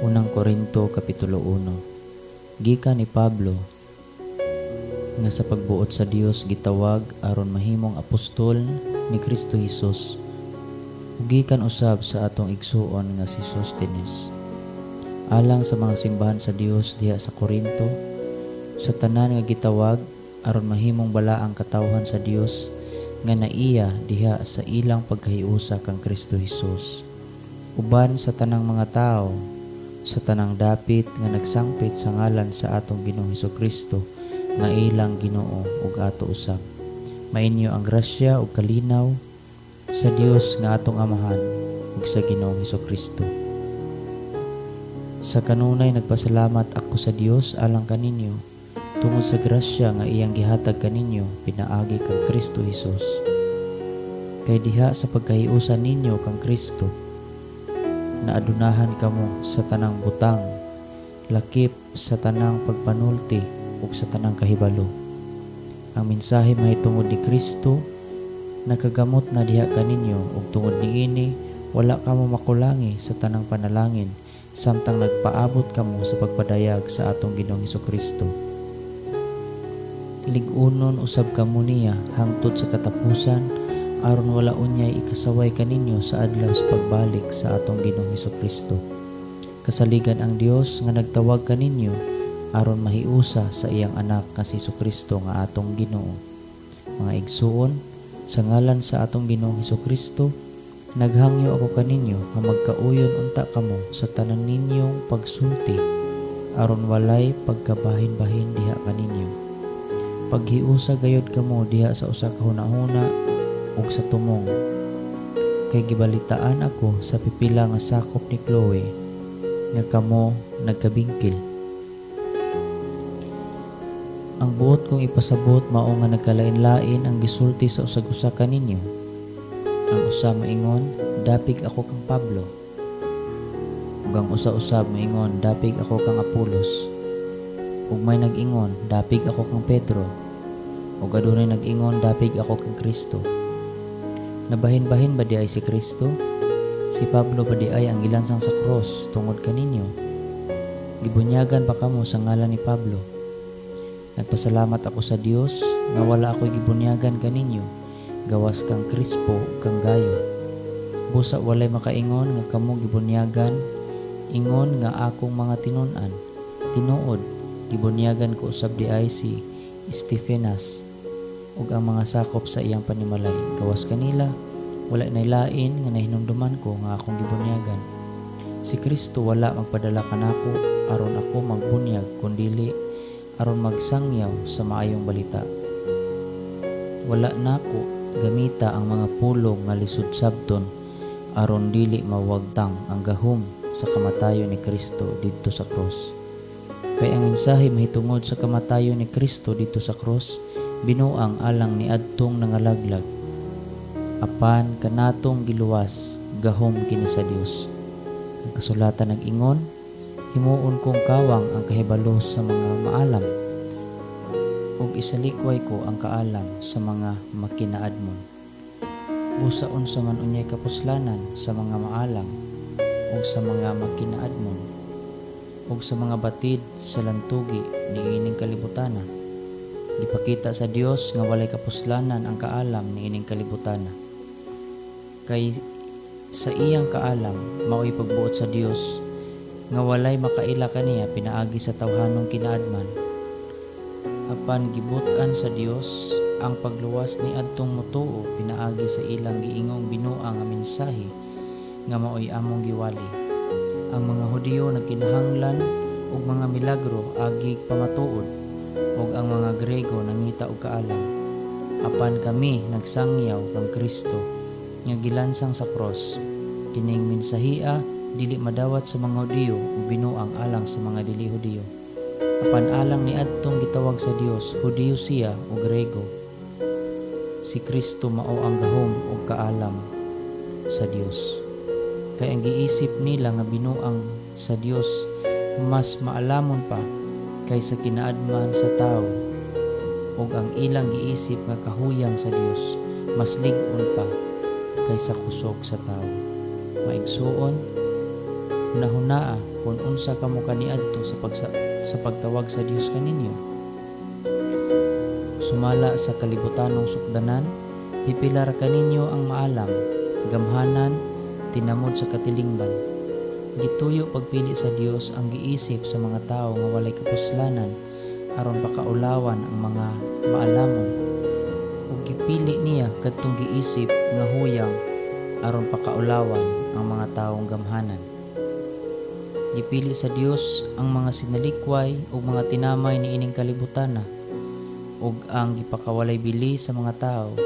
Unang Korinto Kapitulo 1. Gikan ni Pablo nga sa pagbuot sa Dios gitawag aron mahimong apostol ni Kristo Jesus, ug gikan usab sa atong igsuon nga si Sostenes, alang sa mga simbahan sa Dios diha sa Korinto, sa tanan nga gitawag aron mahimong bala ang katawhan sa Dios nga naiya diha sa ilang pagkahiusa kang Kristo Jesus, uban sa tanang mga tao, sa tanang dapit nga nagsangpit sa ngalan sa atong Ginoong Hesukristo nga ilang Ginoo ug ato usab. Mainyo ang grasya ug kalinaw sa Dios nga atong Amahan ug sa Ginoong Hesukristo. Sa kanunay nagpasalamat ako sa Dios alang kaninyo tungod sa grasya nga iyang gihatag kaninyo pinaagi kang Kristo Jesus. Kay diha sa pagkahiusa ninyo kang Kristo, naadunahan kamo sa tanang butang, lakip sa tanang pagpanulti ug sa tanang kahibalo. Ang mensahe mahitungod ni Kristo nakagamot na diha kaninyo ug tungod niini wala kamo makulangi sa tanang panalangin samtang nagpaabot kamo sa pagpadayag sa atong Ginoong Hesukristo. Lig-unon usab kamo niya hangtod sa katapusan aron wala unyay ikasaway kaninyo sa adlaw sa pagbalik sa atong Ginoong Hesukristo. Kasaligan ang Dios nga nagtawag kaninyo aron mahiusa sa iyang anak nga si Hesukristo nga atong Ginoo. Mga igsuon, sa ngalan sa atong Ginoong Hesukristo, naghangyo ako kaninyo nga magkauyon unta kamo sa tanan ninyong pagsulti aron walay pagkabahin-bahin diha kaninyo. Paghiusa gayud kamo diha sa usa ka hunahuna ug sa tumong, kay gibalitaan ako sa pipila nga sakop ni Chloe nga kamo nagkabingkil. Ang buot kong ipasabot mao nga nagkalain-lain ang gisulti sa usag-usa kaninyo. Ang usa maingon, dapig ako kang Pablo, ug ang usa-usab maingon, dapig ako kang Apolos, ug may nag-ingon, dapig ako kang Pedro, ug adunay nag-ingon, dapig ako kang Kristo. Nabahin-bahin ba di ay si Kristo? Si Pablo ba di ay ang ilansang sa cross tungod kaninyo? Gibunyagan pa kamo sa ngalan ni Pablo. Nagpasalamat ako sa Dios nga wala ako'y gibunyagan kaninyo, gawas kang Crispo kang Gayo. Busa walay makaingon nga kamo gibunyagan, ingon nga akong mga tinun-an. Tinuod, gibunyagan ko usab di ay si Stephanas ug ang mga sakop sa iyang panimalay. Gawas kanila, wala nay lain nga nahinumduman ko nga akong gibunyagan. Si Kristo wala magpadala kanako aron ako magbunyag, kundili aron magsangyaw sa maayong balita. Wala nako gamita ang mga pulong nga lisod sabton aron dili mawagtang ang gahom sa kamatayon ni Kristo didto sa cross. Kay ang mensahe mahitungod sa kamatayon ni Kristo didto sa cross binuang alang ni adtong nangalaglag, apan kanatong giluwas gahom kini sa Dios. Ang kasulatan nag-ingon, himuon kong kawang ang kahibalo sa mga maalam, ug isalikway ko ang kaalam sa mga makinaadmon. Busaon sa man unyay kapuslanan sa mga maalam ug sa mga makinaadmon ug sa mga batid sa lantugi ni ining kalibutana. Gipakita sa Dios nga walay kapuslanan ang kaalam ni ining kalibutana. Kay sa iyang kaalam mao'y pagbuot sa Dios nga walay makaila kaniya pinaagi sa tawhanong kinaadman. Apan gibutan sa Dios ang pagluwas ni adtong motuo pinaagi sa ilang giingong binuang nga mensahe nga mao'y among giwali. Ang mga Hudiyo nagkinahanglan og mga milagro agig pamatuod, ug ang mga Grego nangita og kaalam. Apan kami nagsangyaw kang Kristo nga gilansang sa cross. Kining mensahia dili madawat sa mga Hudiyo ug binuang alang sa mga dili Hudiyo. Apan alang ni adtong gitawag sa Dios, Hudiyo siya o Grego, si Kristo mao ang gahom ug kaalam sa Dios. Kay ang giisip nila nga binuang sa Dios mas maalamon pa kaysa kinaadman sa tao, ug ang ilang giisip nga kahuyang sa Dios mas lig-on pa kaysa kusog sa tao. Maigsuon, Hunahunaa kung unsa kamo kaniadto sa pagtawag sa Dios kaninyo. Sumala sa kalibutanong sukdanan, pipilar kaninyo ang maalam, gamhanan, tinamod sa katilingban. Gituyo pagpili sa Dios ang giisip sa mga tao nga walay kapuslanan aron pakaulawan ang mga maalamon. Ug gipili niya kadtong giisip nga huyang aron pakaulawan ang mga taong gamhanan. Gipili sa Dios ang mga sinalikway ug mga tinamay niining kalibutana ug ang gipakawalay bili sa mga tao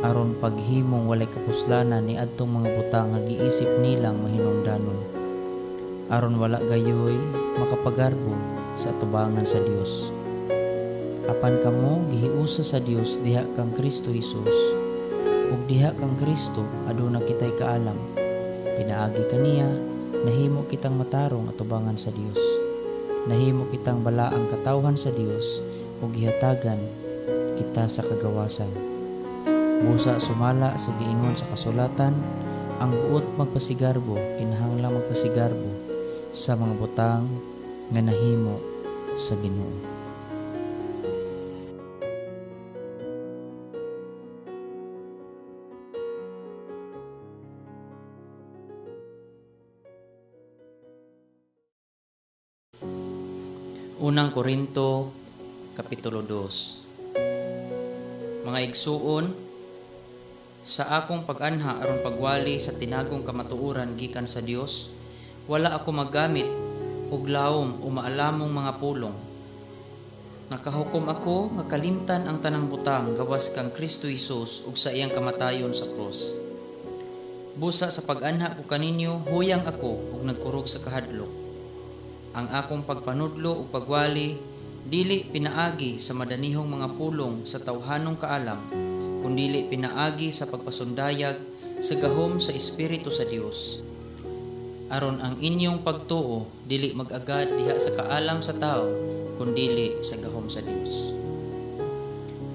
aron paghimong walay kapuslanan ni adtong mga butang nga giisip nilang mahinungdanon aron wala gayoy makapagarbo sa atubangan sa Dios. Apan kamo gihiusa sa Dios diha kang Kristo Jesus ug diha kang Kristo aduna kitay kaalam. Pinaagi kaniya nahimo kitang matarong atubangan sa Dios. Nahimo kitang balaang katawhan sa Dios ug gihatagan kita sa kagawasan. Busa sumala sa giingon sa kasulatan, ang buot magpasigarbo, kinahanglang magpasigarbo sa mga butang nga nahimo sa Ginoo. Unang Korinto, Kapitulo 2. Mga igsuon, sa akong pag-anha aron pagwali sa tinagong kamatuoran gikan sa Dios, wala ako maggamit og lawom o maalamong mga pulong. Nakahukom ako nga kalimtan ang tanang butang gawas kang Kristo Jesus ug sa iyang kamatayon sa krus. Busa sa pag-anha ko kaninyo, huyang ako ug nagkurog sa kahadlok. Ang akong pagpanudlo ug pagwali dili pinaagi sa madanihong mga pulong sa tawhanong kaalam, kundili pinaagi sa pagpasundayag sa gahom sa Espiritu sa Dios. Aron ang inyong pagtuo dili mag-agad diha sa kaalam sa tao, kundili sa gahom sa Dios.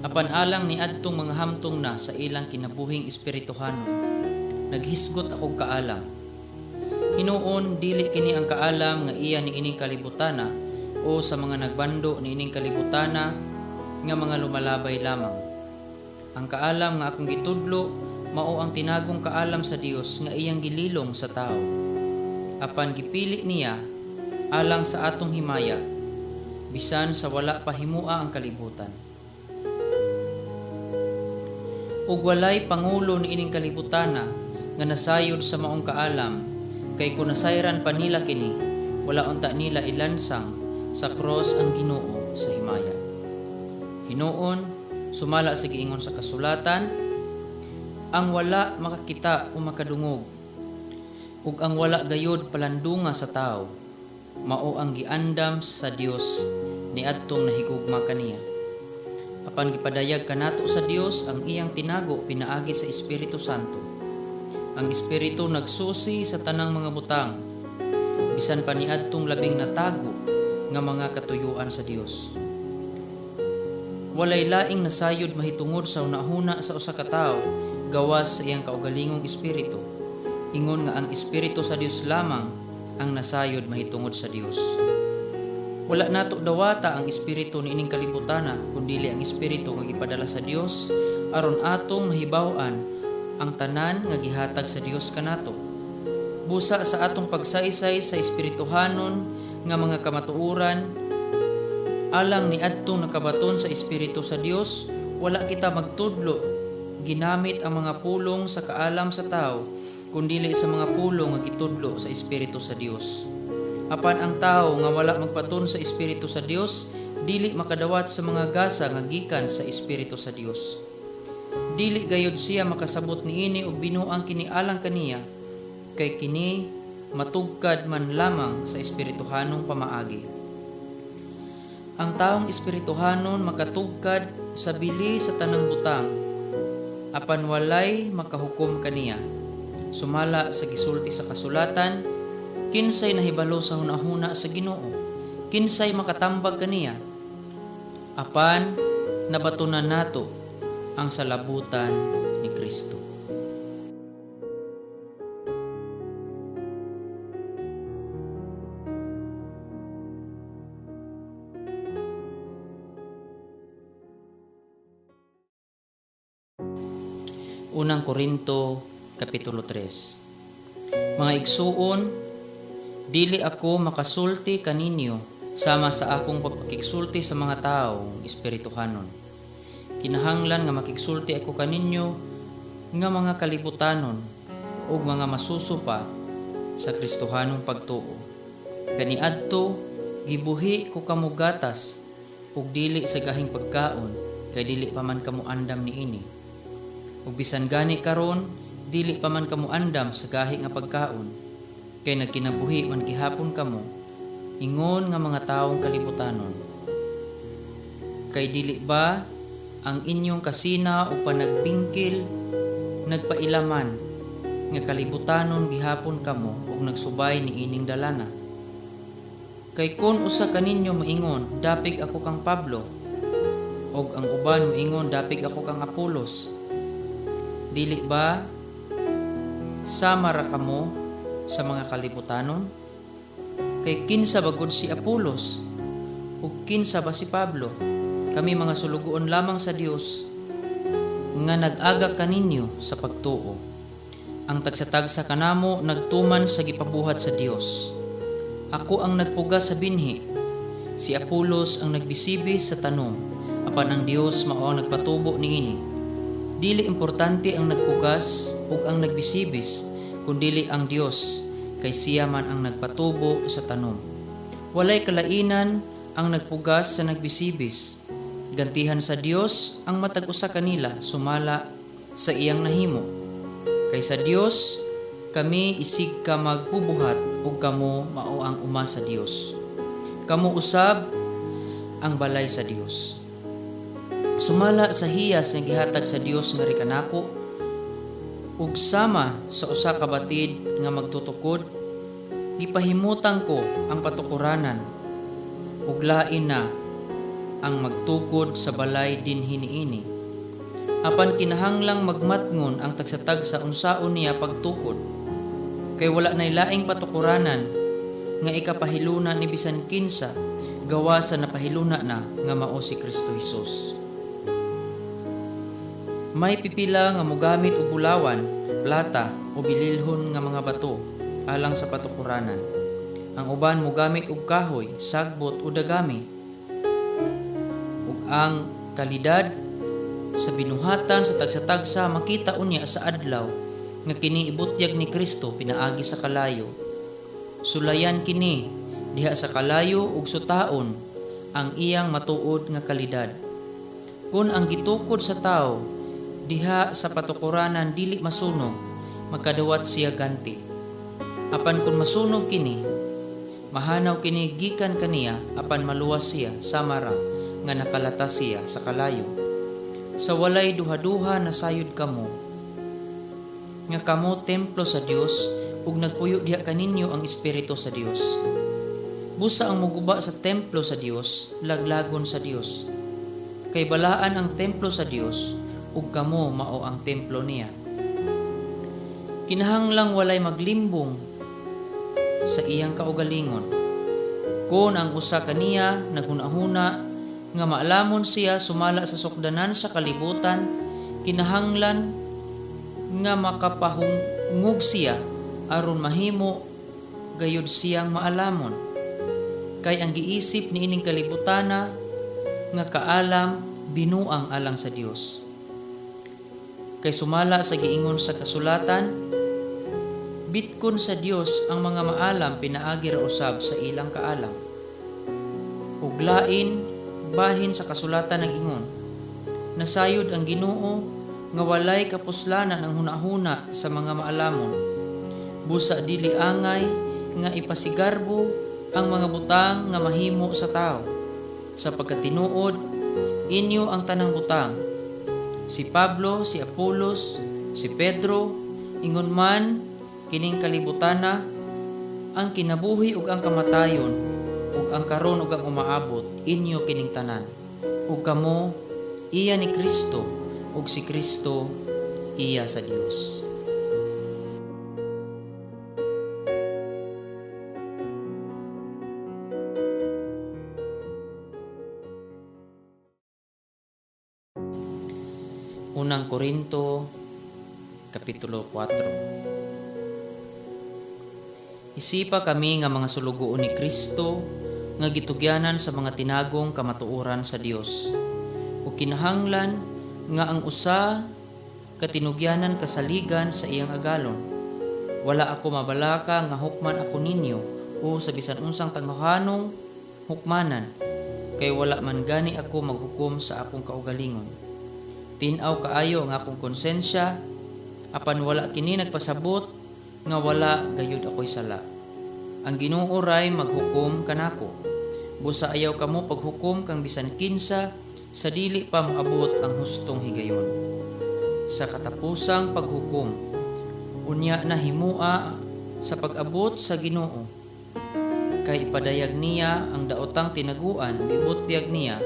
Apan alang ni adtong mga hamtong na sa ilang kinabuhing espirituhanon, naghisgot akong kaalam. Hinuon dili kini ang kaalam nga iya ni ining kalibutana o sa mga nagbando ni ining kalibutana nga mga lumalabay lamang. Ang kaalam nga akong gitudlo mao ang tinagong kaalam sa Dios nga iyang gililong sa tao. Apan gipili niya alang sa atong himaya, bisan sa wala pa himua ang kalibutan. Ug walay pangulo ni ining kalibutana nga nasayod sa maong kaalam, kay kung nasayran pa nila kini, wala unta nila ilansang sa cross ang Ginoo sa himaya. Hinuon sumala sa giingon sa kasulatan, ang wala makakita o makadungog, ug ang wala gayod palandunga sa tao, mao ang giandam sa Dios ni adtong nahigugma kaniya. Apan gipadayag kanato sa Dios ang iyang tinago pinaagi sa Espiritu Santo. Ang Espiritu nagsusi sa tanang mga butang, bisan pa ni adtong labing natago nga mga katuyuan sa Dios. Walay laing nasayod mahitungod sa unahuna sa usa ka tawo gawas sa iyang kaugalingong espiritu. Ingon nga ang Espiritu sa Dios lamang ang nasayod mahitungod sa Dios. Wala nato dawata ang espiritu ni ining kalibutana, kundili ang espiritu nga gipadala sa Dios aron atong mahibaw-an ang tanan nga gihatag sa Dios kanato. Busa sa atong pagsaysay sa espirituhanon nga mga kamatuoran, alang ni adtong nakabaton sa Espiritu sa Dios, wala kita magtudlo ginamit ang mga pulong sa kaalam sa tao, kundili sa mga pulong nga gitudlo sa Espiritu sa Dios. Apan ang tao nga wala magpaton sa Espiritu sa Dios, dili makadawat sa mga gasa nga gikan sa Espiritu sa Dios. Dili gayud siya makasabot niini og binuang kini alang kaniya, kay kini matugkad man lamang sa espirituhanong pamaagi. Ang taong espirituhanon makatugkad sa bili sa tanang butang, apan walay makahukom kaniya. Sumala sa gisulti sa kasulatan, kinsay nahibalo sa hunahuna sa Ginoo, kinsay makatambag kaniya. Apan nabatunan nato ang salabutan ni Kristo. Unang Korinto, Kapitulo 3. Mga igsuon, dili ako makasulti kaninyo sama sa akong pagpakigsulti sa mga taong espirituhanon. Kinahanglan nga makigsulti ako kaninyo nga mga kalibutanon o mga masusupa sa Kristohanong pagtuo. Kaniadto, gibuhi ko kamo gatas ug dili sa gahing pagkaon, kay dili pa man kamo andam niini. Ug bisan gani karon, dili pa man kamo andam sa gahi nga pagkaon, kay nagkinabuhi man gihapon kamo, ingon nga mga taong kalibutanon. Kay dili ba ang inyong kasina o panagbingkil nagpailaman nga kalibutanon gihapon kamo ug nagsubay ni ining dalana? Kay kun usa kaninyo moingon, dapig ako kang Pablo, ug ang uban moingon, dapig ako kang Apolos, dili ba sama ra kamo sa mga kalibutanon? Kay kinsa bagod si Apolos ug kinsa ba si Pablo? Kami mga sulugoon lamang sa Dios nga nag-aga kaninyo sa pagtuo. Ang tagsatagsa kanamo nagtuman sa gipabuhat sa Dios. Ako ang nagpuga sa binhi, si Apolos ang nagbisibis sa tanom, apan ang Dios mao ang nagpatubo niini. Dili importante ang nagpugas ug ang nagbisibis, kundili ang Dios, kay siya man ang nagpatubo sa tanom. Walay kalainan ang nagpugas sa nagbisibis. Gantihan sa Dios ang matag usa kanila sumala sa iyang nahimo. Kay sa Dios kami isig ka magbubuhat ug kamo mao ang uma sa Dios. Kamo usab ang balay sa Dios. Sumala sa hiyas nga gihatag sa Dios nga rikanako ug sama sa usa ka batid nga magtutukod, gipahimutan ko ang patukuranan ug lain na ang magtukod sa balay din hiniini. Apan kinahanglang magmatngon ang tagsatag sa unsaon niya pagtukod, kay wala nay laing patukuranan nga ikapahiluna ni bisan kinsa gawa sa napahiluna na nga mao si Kristo Hesus. May pipila nga mogamit og bulawan, plata o bililhon nga mga bato alang sa patukuranan. Ang uban mogamit og kahoy, sagbot o dagami. Ug ang kalidad sa binuhatan sa tagsa-tagsa makita unya sa adlaw nga kini ibutyag ni Kristo pinaagi sa kalayo. Sulayan kini diha sa kalayo ug sutaon ang iyang matuod nga kalidad. Kun ang gitukod sa tao diha sa patukuranan dili masunog, magkadawat siya ganti. Apan kun masunog kini, mahanaw kini gikan kaniya, apan maluwas siya samara nga nakalata siya sa kalayo. Sa walay duha-duha na sayod kamo, nga kamo templo sa Dios ug nagpuyo diha kaninyo ang Espiritu sa Dios. Busa ang muguba sa templo sa Dios, laglagon sa Dios. Kay balaan ang templo sa Dios ug kamo mao ang templo niya. Kinahanglang walay maglimbong sa iyang kaugalingon. Kung ang usa kaniya naghunahuna nga maalamon siya sumala sa sukdanan sa kalibutan, kinahanglan nga makapahungog siya aron mahimo gayud siyang maalamon. Kay ang giisip ni ining kalibutana nga kaalam binuang alang sa Dios. Kay sumala sa giingon sa kasulatan, bitkon sa Dios ang mga maalam pinaagi ra usab sa ilang kaalam. Ug lain bahin sa kasulatan ng ingon, nasayod ang Ginoo nga walay kapuslanan ang hunahuna sa mga maalamon. Busa dili angay nga ipasigarbo ang mga butang nga mahimo sa tao. Sa pagkatinuod, inyo ang tanang butang. Si Pablo, si Apolos, si Pedro, ingon man kining kalibutana, ang kinabuhi ug ang kamatayon, ug ang karon ug ang umaabot, inyo kining tanan. Ug kamo iya ni Kristo, ug si Kristo iya sa Dios. Unang Korinto, Kapitulo 4. Isipa kami nga mga sulugoon ni Kristo nga gitugyanan sa mga tinagong kamatuoran sa Dios. O kinahanglan nga ang usa katinugyanan kasaligan sa iyang agalon. Wala ako mabalaka nga hukman ako ninyo o sa bisan unsang tanghanong hukmanan, kay wala man gani ako maghukom sa akong kaugalingon. Tinaw kaayo ang akong konsensya, apan wala kini nagpasabot nga wala gayud ako'y sala. Ang Ginoo ray maghukom kanako. Busa ayaw kamo paghukom kang bisan kinsa sa dili pa moabot ang hustong higayon. Sa katapusang paghukom, unya na himua sa pag-abot sa Ginoo. Kay ipadayag niya ang daotang tinaguan, gibutyag niya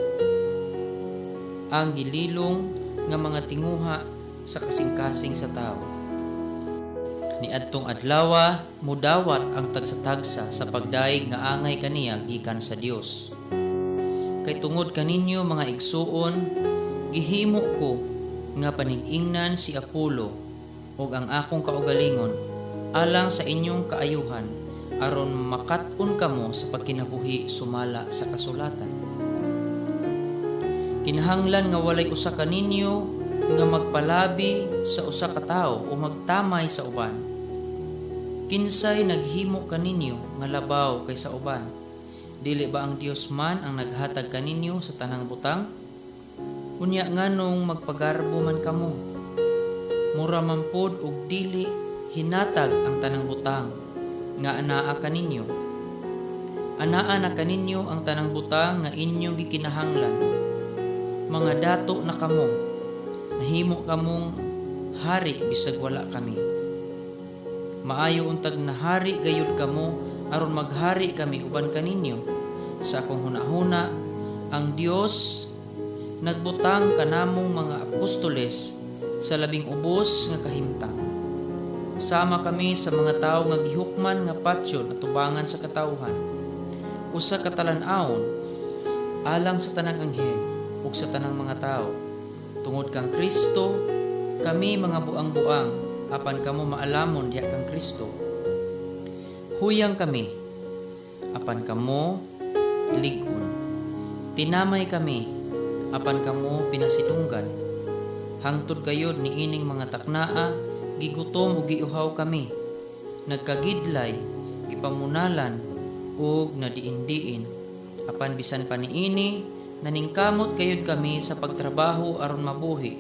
ang gililong nga mga tinguha sa kasing-kasing sa tao. Niadtong adlawa mudawat ang tagsa-tagsa sa pagdaig nga angay kaniya gikan sa Dios. Kay tungod kaninyo mga igsuon, gihimo ko nga panig-ingnan si Apolo ug ang akong kaugalingon alang sa inyong kaayuhan aron makat-on kamo sa pagkinabuhi sumala sa kasulatan. Kinahanglan nga walay usa ka ninyo nga magpalabi sa usa ka tawo o magtamay sa uban. Kinsay naghimo kaninyo nga labaw kaysa uban? Dili ba ang Dios man ang naghatag kaninyo sa tanang butang? Unya nganong magpagarbo man kamo? Mura man pod og dili hinatag ang tanang butang nga anaa kaninyo. Anaa na kaninyo ang tanang butang nga inyong gikinahanglan. Mga dato na kamo, nahimo kamong hari bisag wala kami. Maayo untag na hari gayud kamo aron maghari kami uban kaninyo. Sa akong hunahuna, ang Dios nagbutang kanamong mga apostoles sa labing ubos nga kahimtang. Sama kami sa mga tawo nga gihukman nga patyon at tubangan sa katawhan. Usa ka talan-awon alang sa tanang anghel ug sa tanang mga tawo. Tungod kang Kristo, kami mga buang-buang apan kamo maalamon diha kang Kristo. Huyang kami apan kamo ilig-on. Tinamay kami apan kamo pinasidunggan. Hangtod gayod ni ining mga taknaa, gigutom ug giuhaw kami. Nagkagidlay, gipamunalan ug nadiin-diin. Apan bisan pa niini, naningkamot gayud kami sa pagtrabaho aron mabuhi.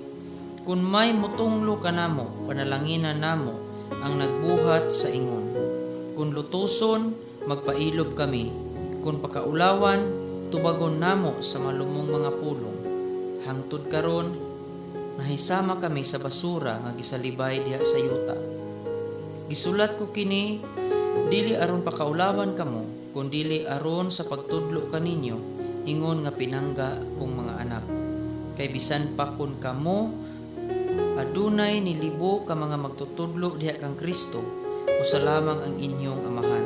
Kung may mutunglo kanamo, panalanginan namo ang nagbuhat sa ingon. Kung lutuson, magpailob kami. Kung pakaulawan, tubagon namo sa malumong mga pulong. Hangtod karon, nahisama kami sa basura nga gisalibay diha sa yuta. Gisulat ko kini, dili aron pakaulawan kamo, kundili aron sa pagtudlo kaninyo, ingon nga pinangga kong mga anak. Kay bisan pa kun kamo, adunay nilibo ka mga magtutudlo diha kang Kristo, usa lamang ang inyong amahan.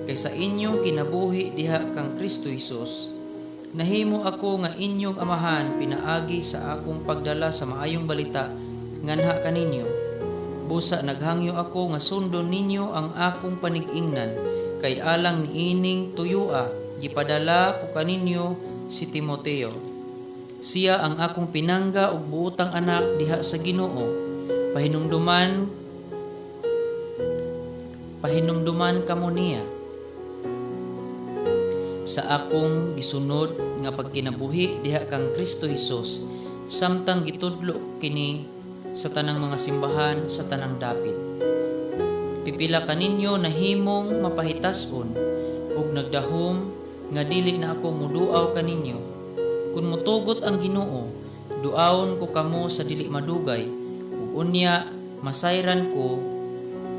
Kay sa inyong kinabuhi diha kang Kristo Jesus, nahimo ako nga inyong amahan pinaagi sa akong pagdala sa maayong balita nganha kaninyo. Busa naghangyo ako nga sundon ninyo ang akong panig-ingnan, kay alang niining tuyua gipadala ko kaninyo si Timoteo. Siya ang akong pinangga ug buotang anak diha sa Ginoo. Pahinumduman kamo niya sa akong gisunod nga pagkinabuhi diha kang Kristo Jesus, samtang gitudlo kini sa tanang mga simbahan sa tanang dapit. Pipila kaninyo nahimong mapahitason ug nagdahom nga dili na ako muduaw kaninyo. Kung mutugot ang Ginoo, duawon ko kamo sa dili madugay, ug unya masayran ko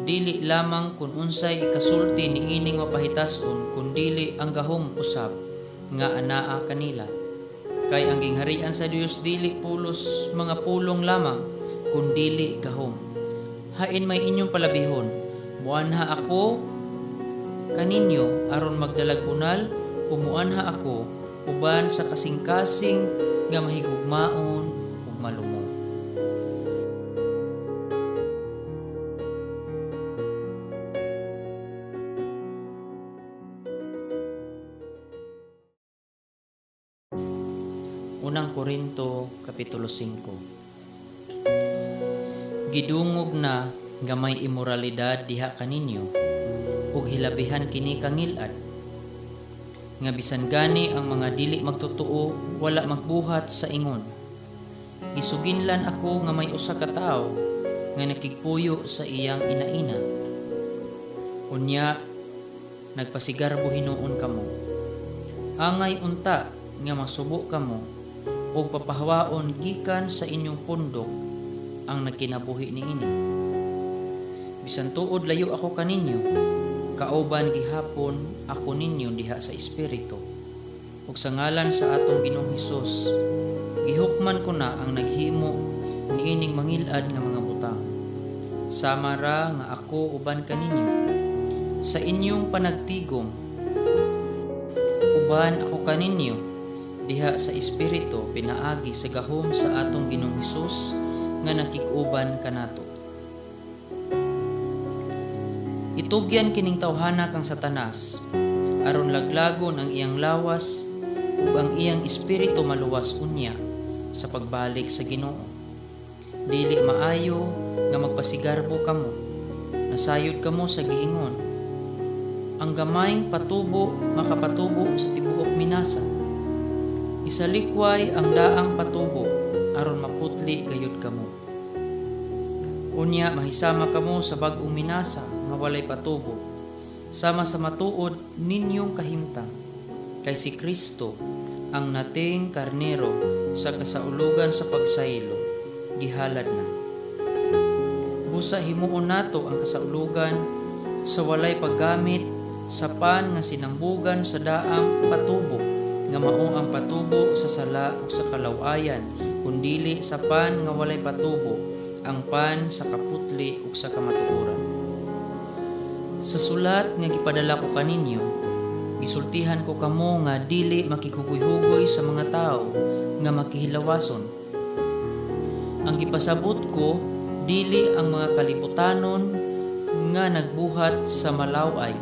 dili lamang kun unsay ikasulti niining mapahitason, kundili ang gahom usab nga anaa kanila. Kay ang gingharian sa Dios dili pulos mga pulong lamang, kundili gahom. Hain may inyong palabihon, muanha ako kaninyo aron magdalag unal, umuanha ako uban sa kasing-kasing nga mahigugmaon ug malumong. Unang Korinto, Kapitulo 5. Gidungog na nga may imoralidad diha kaninyo, ug hilabihan kini kangilad. Nga bisan gani ang mga dili magtotoo wala magbuhat sa ingon. Gisuginlan ako nga may usa ka tawo nga nakigpuyo sa iyang inaina. Unya, nagpasigarbo hinuon kamo. Angay unta nga masubo kamo o papahawaon gikan sa inyong pundok ang nagkinabuhi niini. Bisan tuod layo ako kaninyo, kauban gihapon ako ninyo diha sa espiritu. Ug sa ngalan sa atong Ginoong Hesus, gihukman ko na ang naghimo niining mangilad nga mga butang. Sama ra nga ako uban kaninyo sa inyong panagtigom. Uban ako kaninyo diha sa espiritu pinaagi sa gahom sa atong Ginoong Hesus nga nakig-uban kanato. Itugyan kining tawhana kang Satanas aron laglagon ang iyang lawas ug ang iyang espiritu maluwas unya sa pagbalik sa Ginoo. Dili maayo nga magpasigarbo kamo, nasayod kamo sa giingon. Ang gamayng patubo makapatubo sa tibuok minasa. Isalikway ang daang patubo aron maputli gayud kamo. Unya mahisama kamo sa bag-ong minasa nga walay patubo, sama sa matuod ninyong kahimtang. Kay si Kristo ang nating karnero sa kasaulugan sa pagsaylo, gihalad na. Busa himuon nato ang kasaulugan sa walay paggamit sa pan nga sinambugan sa daang patubo, nga mao ang patubo sa sala ug sa kalawayan, kundili sa pan nga walay patubo, ang pan sa kaputli ug sa kamatuoran. Sa sulat nga gipadala ko kaninyo, gisultihan ko kamo nga dili makikugoy-hugoy sa mga tao nga makihilawason. Ang gipasabot ko, dili ang mga kalibutanon nga nagbuhat sa malaway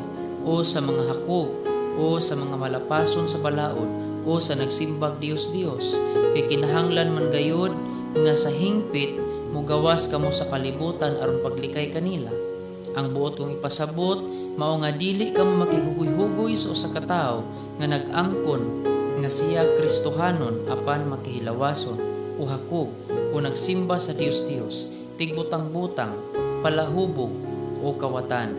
o sa mga hakog o sa mga malapason sa balaod o sa nagsimbag Dios-Dios, kay kinahanglan man gayud nga sa hingpit mugawas kamo sa kalibutan aron paglikay kanila. Ang buot kong ipasabot mao nga dili kamo makigugoy-hugoy sa usa ka tawo nga nag-angkon nga siya Kristohanon apan makihilawason o hakog o nagsimba sa Dios-Dios, tigbutang-butang, palahubog o kawatan.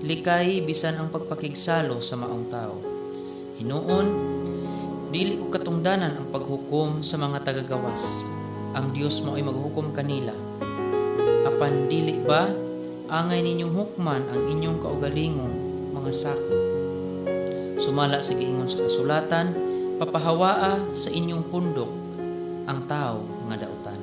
Likay bisan ang pagpakigsalo sa maong tao. Hinuon, dili ko katungdanan ang paghukom sa mga tagagawas. Ang Dios mao'y maghukom kanila. Apan dili ba angay ninyong hukman ang inyong kaugalingong mga sakop? Sumala sa giingon sa kasulatan, papahawaa sa inyong pundok ang tao nga dautan.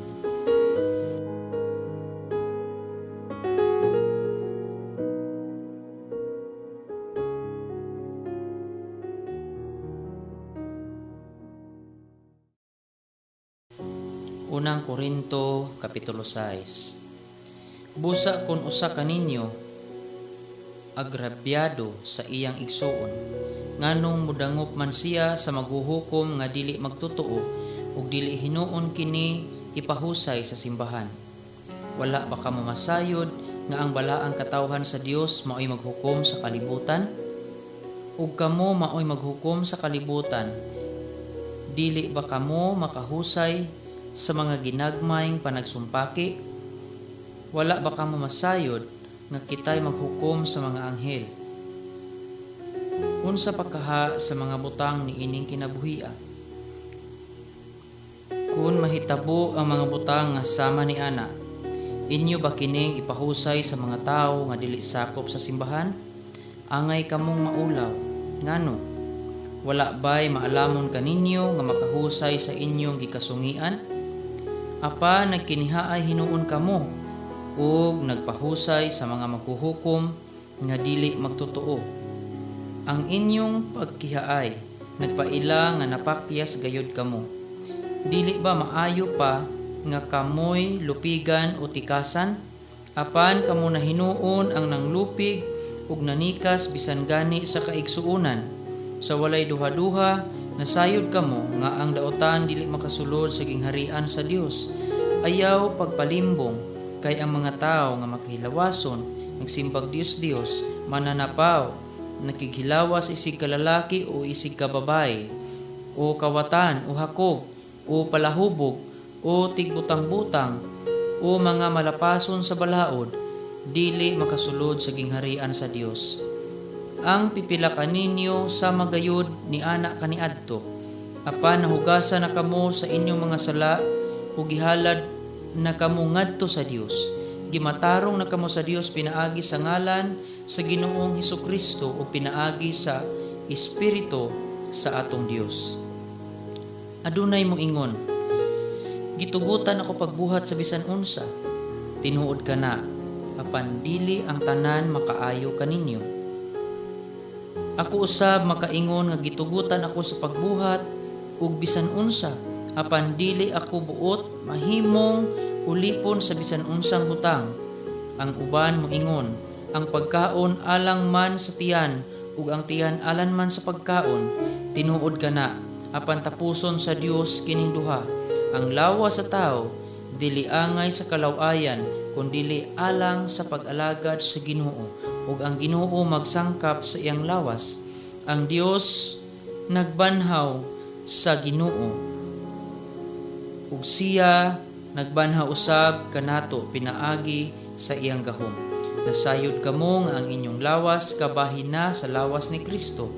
Unang Korinto, Kapitulo 6. Busa kun usa kaninyo agrabyado sa iyang igsuon, nganong mudangop man siya sa maghuhukom nga dili magtotoo ug dili hinuon kini ipahusay sa simbahan. Wala ba kamo masayod nga ang balaang katawhan sa Dios mao'y maghukom sa kalibutan? Ug kamo mao'y maghukom sa kalibutan, dili ba kamo makahusay sa mga ginagmayng panagsumpaki? Wala ba kamo masayod nga kitay maghukom sa mga anghel? Unsa pa kaha sa mga butang ni ining kinabuhia? Kung mahitabo ang mga butang nga sama ni ana, inyo ba kining ipahusay sa mga tawo nga dili sakop sa simbahan? Angay kamong maulaw. Ngano? Wala ba'y maalamon kaninyo nga makahusay sa inyong gikasungian? Apa nagkinihaay hinuon kamo ug nagpahusay sa mga maghuhukom nga dili magtotoo. Ang inyong pagkihaay nagpaila nga napakyas gayud kamo. Dili ba maayo pa nga kamoy lupigan o tikasan? Apan kamo na hinuon ang nanglupig ug nanikas bisan gani sa kaigsuunan, sa walay duha-duha Nasayod kamo nga ang daotan dili makasulod sa gingharian sa Dios. Ayaw pagpalimbong kay ang mga tao nga makihilawason, nagsimbag Dios, mananapaw, nakighilawas isig kalalaki o isig kababae, o kawatan o hakog, o palahubog, o tigbutang-butang, o mga malapason sa balaod, dili makasulod sa gingharian sa Dios. Ang pipila kaninyo sa magayod ni anak kaniadto, apan nahugasan na kamo sa inyong mga sala, ug gihalad na kamo ngadto sa Dios. Gimatarong na kamo sa Dios pinaagi sa ngalan sa Ginoong Hesukristo o pinaagi sa Espiritu sa atong Dios. Adunay mo ingon, gitugutan ako pagbuhat sa bisan unsa, tinuod ka na, apan dili ang tanan makaayo kaninyo. Ako usab makaingon nga gitugutan ako sa pagbuhat ug bisan unsa, apan dili ako buot mahimong ulipon sa bisan unsang butang. Ang uban mo ingon, ang pagkaon alang man sa tiyan ug ang tiyan alan man sa pagkaon, tinuod ka na, apan tapuson sa Dios kining duha. Ang lawas sa tao dili angay sa kalawayan, kundili alang sa pag-alagad sa Ginoo, ug ang Ginoo magsangkap sa iyang lawas. Ang Dios nagbanhaw sa Ginoo, ug siya nagbanhaw usab kanato pinaagi sa iyang gahom. Nasayod kamo nga ang inyong lawas kabahin na sa lawas ni Kristo.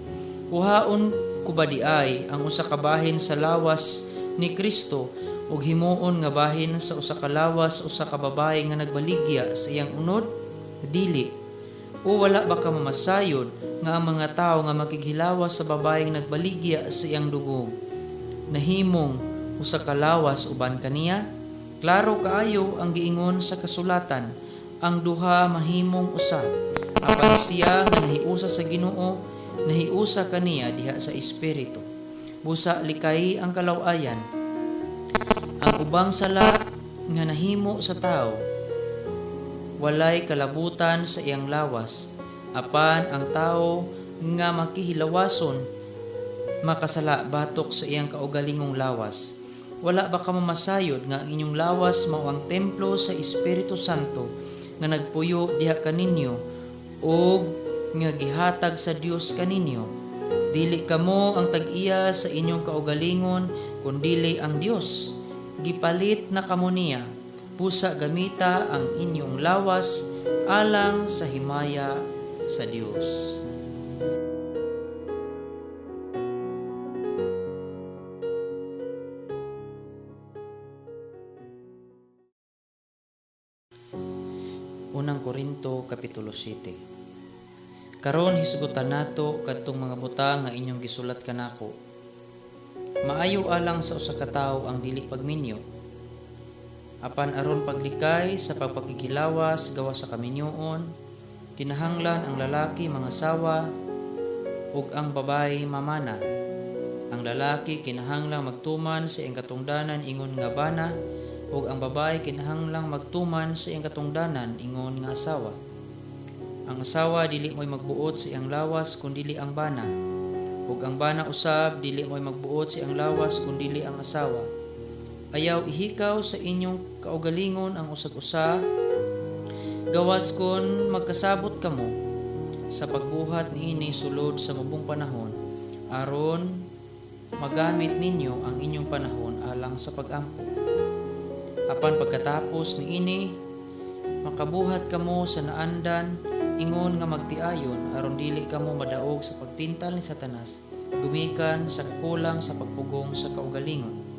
Kuhaon ko ba di ay ang usa ka bahin sa lawas ni Kristo ug himuon nga bahin sa usa ka lawas usa ka babae nga nagbaligya sa iyang unod? Dili. O wala ba ka mamasayod nga ang mga tao nga makighilawas sa babaeng nagbaligya sa iyang dugog, nahimong usa ka lawas uban kaniya? Klaro kaayo ang giingon sa kasulatan, ang duha mahimong usa. Apan siya nga nahiusa sa Ginoo, nahiusa kaniya diha sa espiritu. Busa likay ang kalawayan. Ang ubang sala nga nahimo sa tao, walay kalabutan sa iyang lawas, apan ang tao nga makihilawason makasala batok sa iyang kaugalingong lawas. Wala ba ka mamasayod nga ang inyong lawas mao ang templo sa Espiritu Santo nga nagpuyo diha kaninyo o nga gihatag sa Dios kaninyo? Dili kamo ang tag-iya sa inyong kaugalingon, kundili ang Dios. Gipalit na kamo niya. Pusa gamita ang inyong lawas alang sa himaya sa Dios. Unang Korinto Kapitulo 7. Karon hisgutan nato kadtong mga butang nga inyong gisulat kanako. Maayo alang sa usa ka tawo ang dili pagminyo, apan aron paglikay sa pagpakikilawas gawa sa kaminyoon, kinahanglan ang lalaki mangasawa ug ang babae mamana. Ang lalaki kinahanglang magtuman sa iyang katungdanan ingon nga bana, ug ang babae kinahanglang magtuman sa iyang katungdanan ingon nga asawa. Ang asawa dili mo'y magbuot sa iyang lawas kundili ang bana, ug ang bana usab dili mo'y magbuot sa iyang lawas kundili ang asawa. Ayaw ihikaw sa inyong kaugalingon ang usag-usa, gawas kon magkasabot kamo sa pagbuhat niini sulod sa mabung panahon, aron magamit ninyo ang inyong panahon alang sa pag-ampo. Apan pagkatapos niini, makabuhat kamo sa naandan, ingon nga magtiayon, aron dili kamo madaog sa pagtintal ni Satanas, gumikan sa kulang sa pagpugong sa kaugalingon.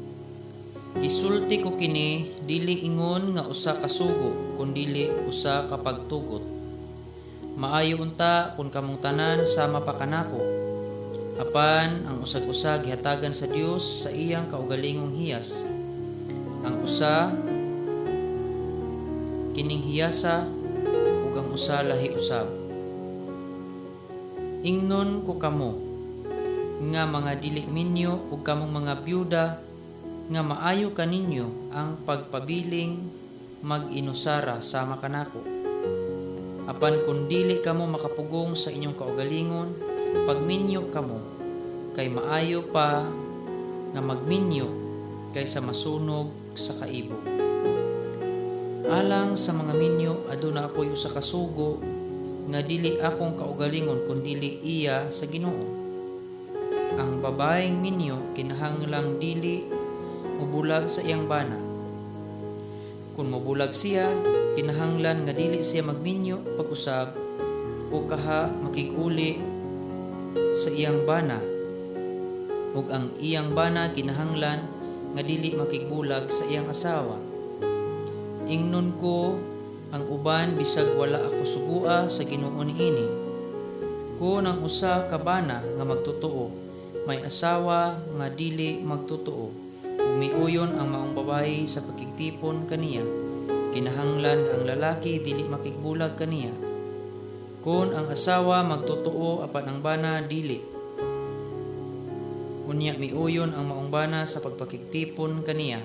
Gisulti ko kini, dili ingon nga usa ka sugo, kundili usa ka pagtugot. Maayo unta kung kamong tanan sama pa kanako. Apan ang usag-usag gihatagan sa Dios sa iyang kaugalingong hiyas. Ang usa kining hiyasa ug ang usa lahi usab. Ingnon ko kamo nga mga dili minyo ug kamong mga byuda nga maayo kaninyo ang pagpabiling mag-inusara sama kanako. Apan kung dili kamo makapugong sa inyong kaugalingon, pagminyo kamo, kay maayo pa nga magminyo kaysa masunog sa kaibog. Alang sa mga minyo aduna ako'y usa ka sugo nga dili akong kaugalingon kundili iya sa Ginoo. Ang babaeng minyo kinahanglang dili mubulag sa iyang bana. Kung mubulag siya, kinahanglan nga dili siya magminyo pag-usab o kaha makig-uli sa iyang bana, ug ang iyang bana kinahanglan nga dili makigbulag sa iyang asawa. Ingnon ko ang uban bisag wala ako sugua sa Ginoo niini. Kung ang usa ka bana nga magtotoo may asawa nga dili magtotoo ug miuyon ang maong babayi sa pagkigtipon kaniya, kinahanglan nga ang lalaki dili makigbulag kaniya. Kung ang asawa magtotoo apan ang bana dili, unya miuyon ang maong bana sa pagpakigtipon kaniya,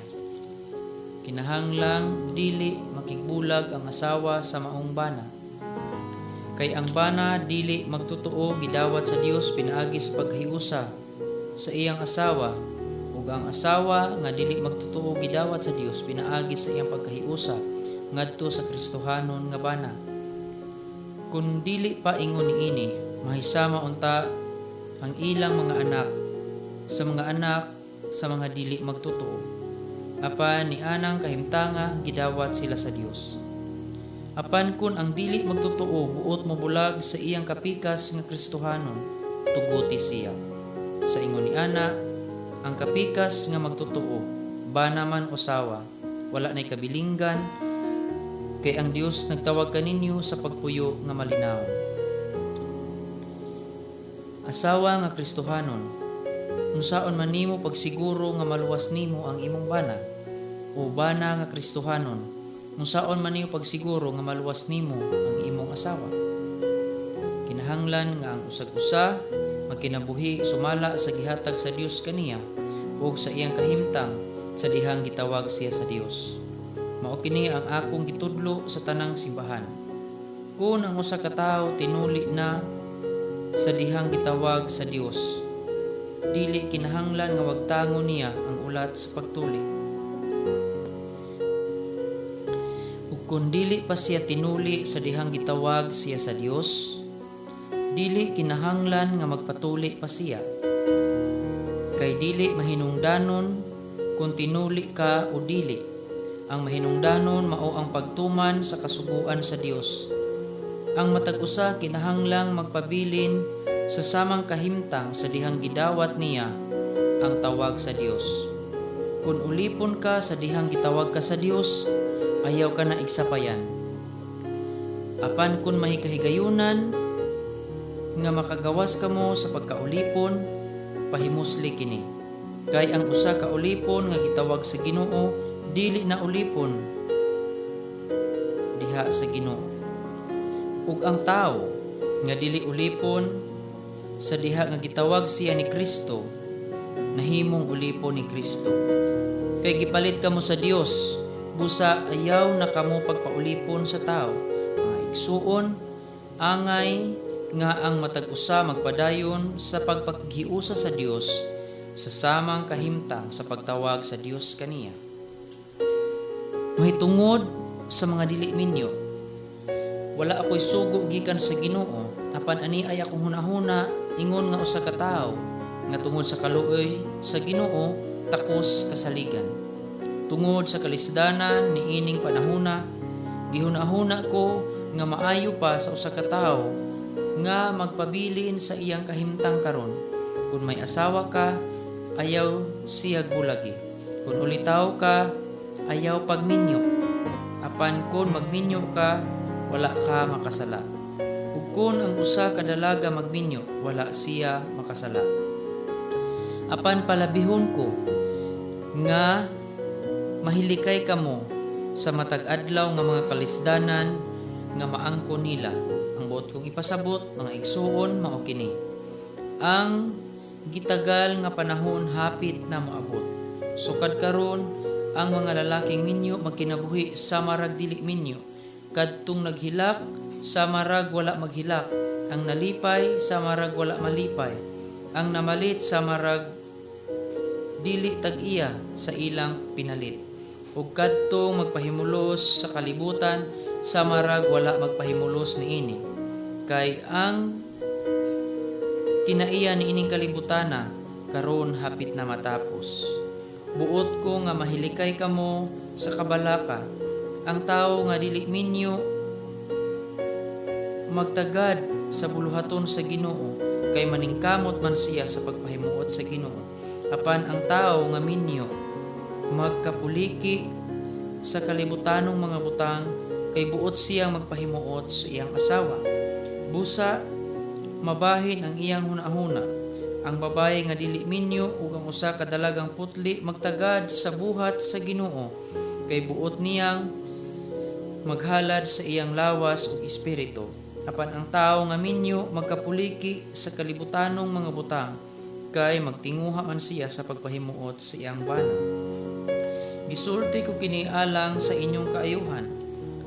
kinahanglang dili makigbulag ang asawa sa maong bana. Kay ang bana dili magtotoo gidawat sa Dios pinaagi sa paghiusa sa iyang asawa, ug ang asawa nga dili magtotoo gidawat sa Dios pinaagi sa iyang pagkahiusa ngadto sa Kristohanon nga bana. Kung dili pa ingon niini, mahisama unta ang ilang mga anak sa mga dili magtotoo. Apan ni anang kahimtanga gidawat sila sa Dios. Apan kun ang dili magtotoo buot mobulag sa iyang kapikas nga Kristohanon, tuguti siya. Sa ingon ni ana, ang kapikas nga magtotoo, bana man usawa, wala nay kabilinggan, kay ang Dios nagtawag kaninyo sa pagpuyo nga malinaw. Asawa nga Kristohanon, unsaon man nimo pagsiguro nga maluwas nimo ang imong bana, o bana nga Kristohanon, unsaon man nimo pagsiguro nga maluwas nimo ang imong asawa. Kinahanglan nga ang usag-usa magkinabuhi sumala sa gihatag sa Dios kaniya ug sa iyang kahimtang sa dihang gitawag siya sa Dios. Mao kini ang akong gitudlo sa tanang simbahan. Kung ang usa ka tawo tinuli na sa dihang gitawag sa Dios, dili kinahanglan nga wagtangon niya ang ulat sa pagtuli. Ug kung dili pa siya tinuli sa dihang gitawag siya sa Dios, dili kinahanglan nga magpatuli pa siya. Kay dili mahinungdanon kung tinuli ka o dili. Ang mahinungdanon mao ang pagtuman sa kasuguan sa Dios. Ang matag-usa kinahanglang magpabilin sa samang kahimtang sa dihang gidawat niya ang tawag sa Dios. Kung ulipon ka sa dihang gitawag ka sa Dios, ayaw ka na igsapayan. Apan kung mahikahigayunan nga makagawas kamo sa pagkaulipon, pahimusli kini. Kay ang usa ka ulipon nga gitawag sa Ginoo, dili na ulipon diha sa Ginoo. Ug ang tawo nga dili ulipon sa diha nga gitawag siya ni Kristo, nahimong ulipon ni Kristo. Kay gipalit kamo sa Dios, busa ayaw na kamo pagpaulipon sa tawo. Mga igsuon, angay nga ang matag-usa magpadayon sa pagpaghiusa sa Dios sa samang kahimtang sa pagtawag sa Dios kaniya. Mahitungod sa mga dili minyo, wala ako'y sugo gikan sa Ginoo, apan ani ay akong hunahuna ingon nga usa ka tawo nga tungod sa kaluoy sa Ginoo takos kasaligan. Tungod sa kalisdanan ni ining panahuna, gihunahuna ko nga maayo pa sa usa ka tawo nga magpabilin sa iyang kahimtang karon. Kung may asawa ka, ayaw siyag bulagi. Kung ulitaw ka, ayaw pagminyo. Apan kung magminyo ka, wala ka makasala. Ug kung ang usa ka dalaga magminyo, wala siya makasala. Apan palabihon ko nga mahilikay kamo sa matag adlaw nga mga kalisdanan nga maangkon nila. Ang buot kong ipasabot, mga igsuon, mao kini. Ang gitagal nga panahon hapit na moabot. Sukad karon ang mga lalaking minyo magkinabuhi sa marag dili minyo. Kadtong naghilak sa marag wala maghilak. Ang nalipay sa marag wala malipay. ang namalit sa marag dili tag-iya sa ilang pinalit. Ug kadtong magpahimulos sa kalibutan sa marag wala magpahimulos niini. Kay ang kinaiya ni ining kalibutana karon hapit na matapos. Buot ko nga mahilikay kamo sa kabalaka. Ang tao nga dili minyo magtagad sa buluhaton sa Ginoo kay maningkamot man siya sa pagpahimuot sa Ginoo. Apan ang tao nga minyo magkapuliki sa kalibutanong mga butang kay buot siyang magpahimuot sa iyang asawa. Busa mabahin ang iyang hunahuna. Ang babae nga dili minyo ug ang usa ka dalagang putli magtagad sa buhat sa Ginoo kay buot niyang maghalad sa iyang lawas ug espiritu. Apan ang tao nga minyo magkapuliki sa kalibutanong mga butang kay magtinguha man siya sa pagpahimuot sa iyang bana. Gisulti ko kini alang sa inyong kaayuhan.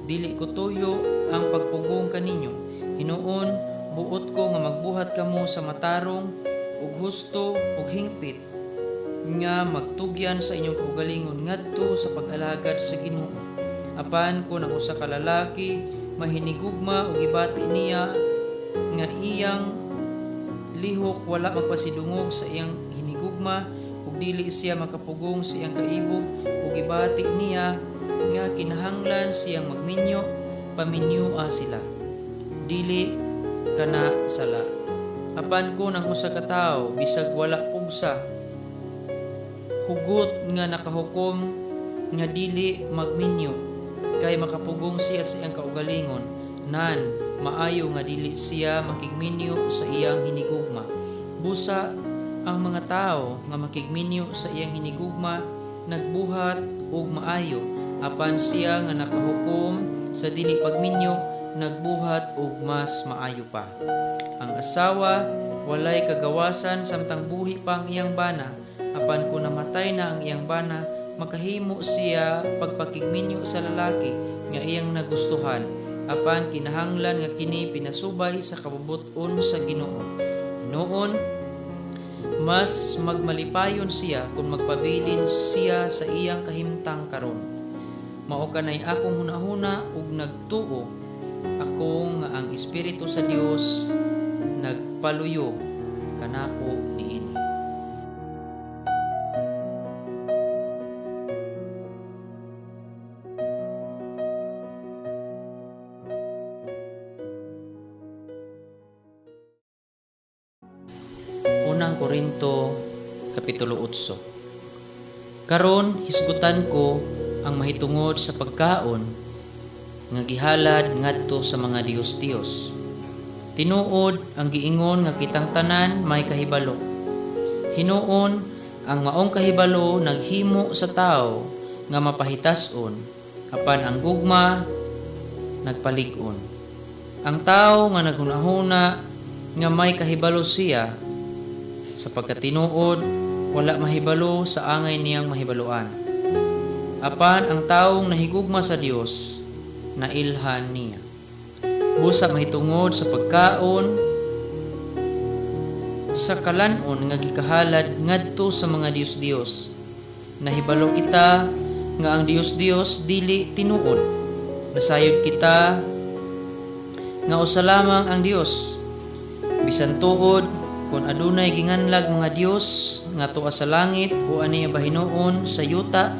Dili ko tuyo ang pagpugong kaninyo. Hinuon buot ko nga magbuhat kamo sa matarong ug husto ug hingpit nga magtugyan sa inyong kaugalingon ngadto sa pag-alagad sa Ginoo. Apan kung ang usa ka lalaki mahinigugma ug ibati niya nga iyang lihok wala magpasidungog sa iyang hinigugma ug dili siya makapugong sa iyang kaibog ug ibati niya nga kinahanglan siyang magminyo, paminyua sila. Dili kana sala. Apan kung ang usa ka tawo bisag wala pugsa hugot nga nakahukom nga dili magminyo kay makapugong siya sa iyang kaugalingon nan maayo nga dili siya makigminyo sa iyang hinigugma. Busa ang mga tawo nga makigminyo sa iyang hinigugma nagbuhat og maayo, apan siya nga nakahukom sa dili pagminyo nagbuhat og mas maayo pa. Ang asawa walay kagawasan samtang buhi pa ang iyang bana, apan kung namatay na ang iyang bana makahimo siya pagpakigminyo sa lalaki nga iyang nagustuhan, apan kinahanglan nga kini pinasubay sa kabubuton sa Ginoo. Noon mas magmalipayon siya kung magpabilin siya sa iyang kahimtang karon. Mao kanay akong hunahuna ug nagtuo ako nga ang Espiritu sa Dios nagpaluyo kanako niini. Unang Korinto Kapitulo 8. Karon hisgutan ko ang mahitungod sa pagkaon nga gihalad ngadto sa mga Dios-Dios. Tinuod ang giingon nga kitang tanan may kahibalo. Hinuon ang maong kahibalo naghimo sa tao nga mapahitason, apan ang gugma nagpalig-on. Ang tao nga naghunahuna nga may kahibalo siya sapagkat tinuod wala mahibalo sa angay niyang mahibaluan. Apan ang taong nahigugma sa Dios nailhan niya. Busa mahitungod sa pagkaon sa kalanon nga gikahalad ngadto sa mga Dios-Dios. Nahibalo kita nga ang Dios-Dios dili tinuod. Nasayod kita nga usa lamang ang Dios. Bisan tuod kung adunay ginganlag mga Dios nga tuwa sa langit o aniya bahinuon sa yuta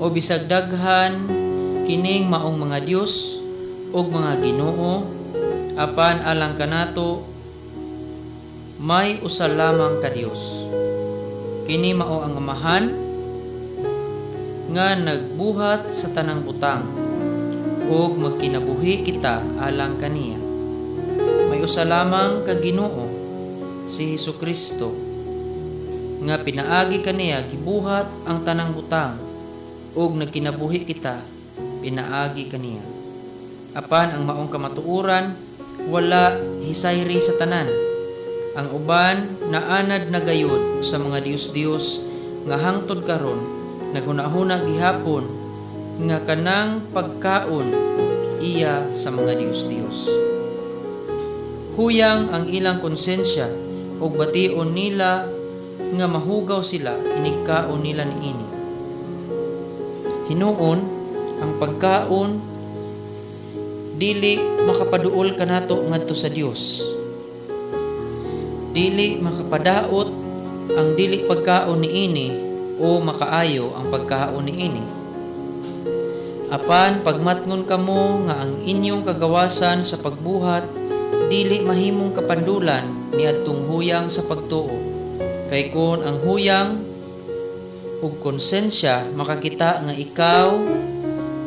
o bisag daghan kining maong mga Dios ug mga Ginoo, apan alang kanato may usa lamang ka Dios. Kini mao ang Amahan nga nagbuhat sa tanang butang ug magkinabuhi kita alang kaniya. May usa lamang ka Ginoo, si Hesukristo, nga pinaagi kaniya gibuhat ang tanang butang ug nagkinabuhi kita pinaagi kaniya. Apan ang maong kamatuoran wala hisayri sa tanan. Ang uban naanad na gayud sa mga Dios-Dios nga hangtod karon naghunahuna gihapon nga kanang pagkaon iya sa mga Dios-Dios. Huyang ang ilang konsensya ug bation nila nga mahugaw sila inigkaon nila niini. Hinuon ang pagkaon dili makapaduol kanato ngadto sa Dios. Dili makapadaot ang dili pagkaon niini o makaayo ang pagkaon niini. Apan pagmatngon kamo nga ang inyong kagawasan sa pagbuhat dili mahimong kapandulan niadtong huyang sa pagtuo. Kay kun ang huyang ug konsensya makakita nga ikaw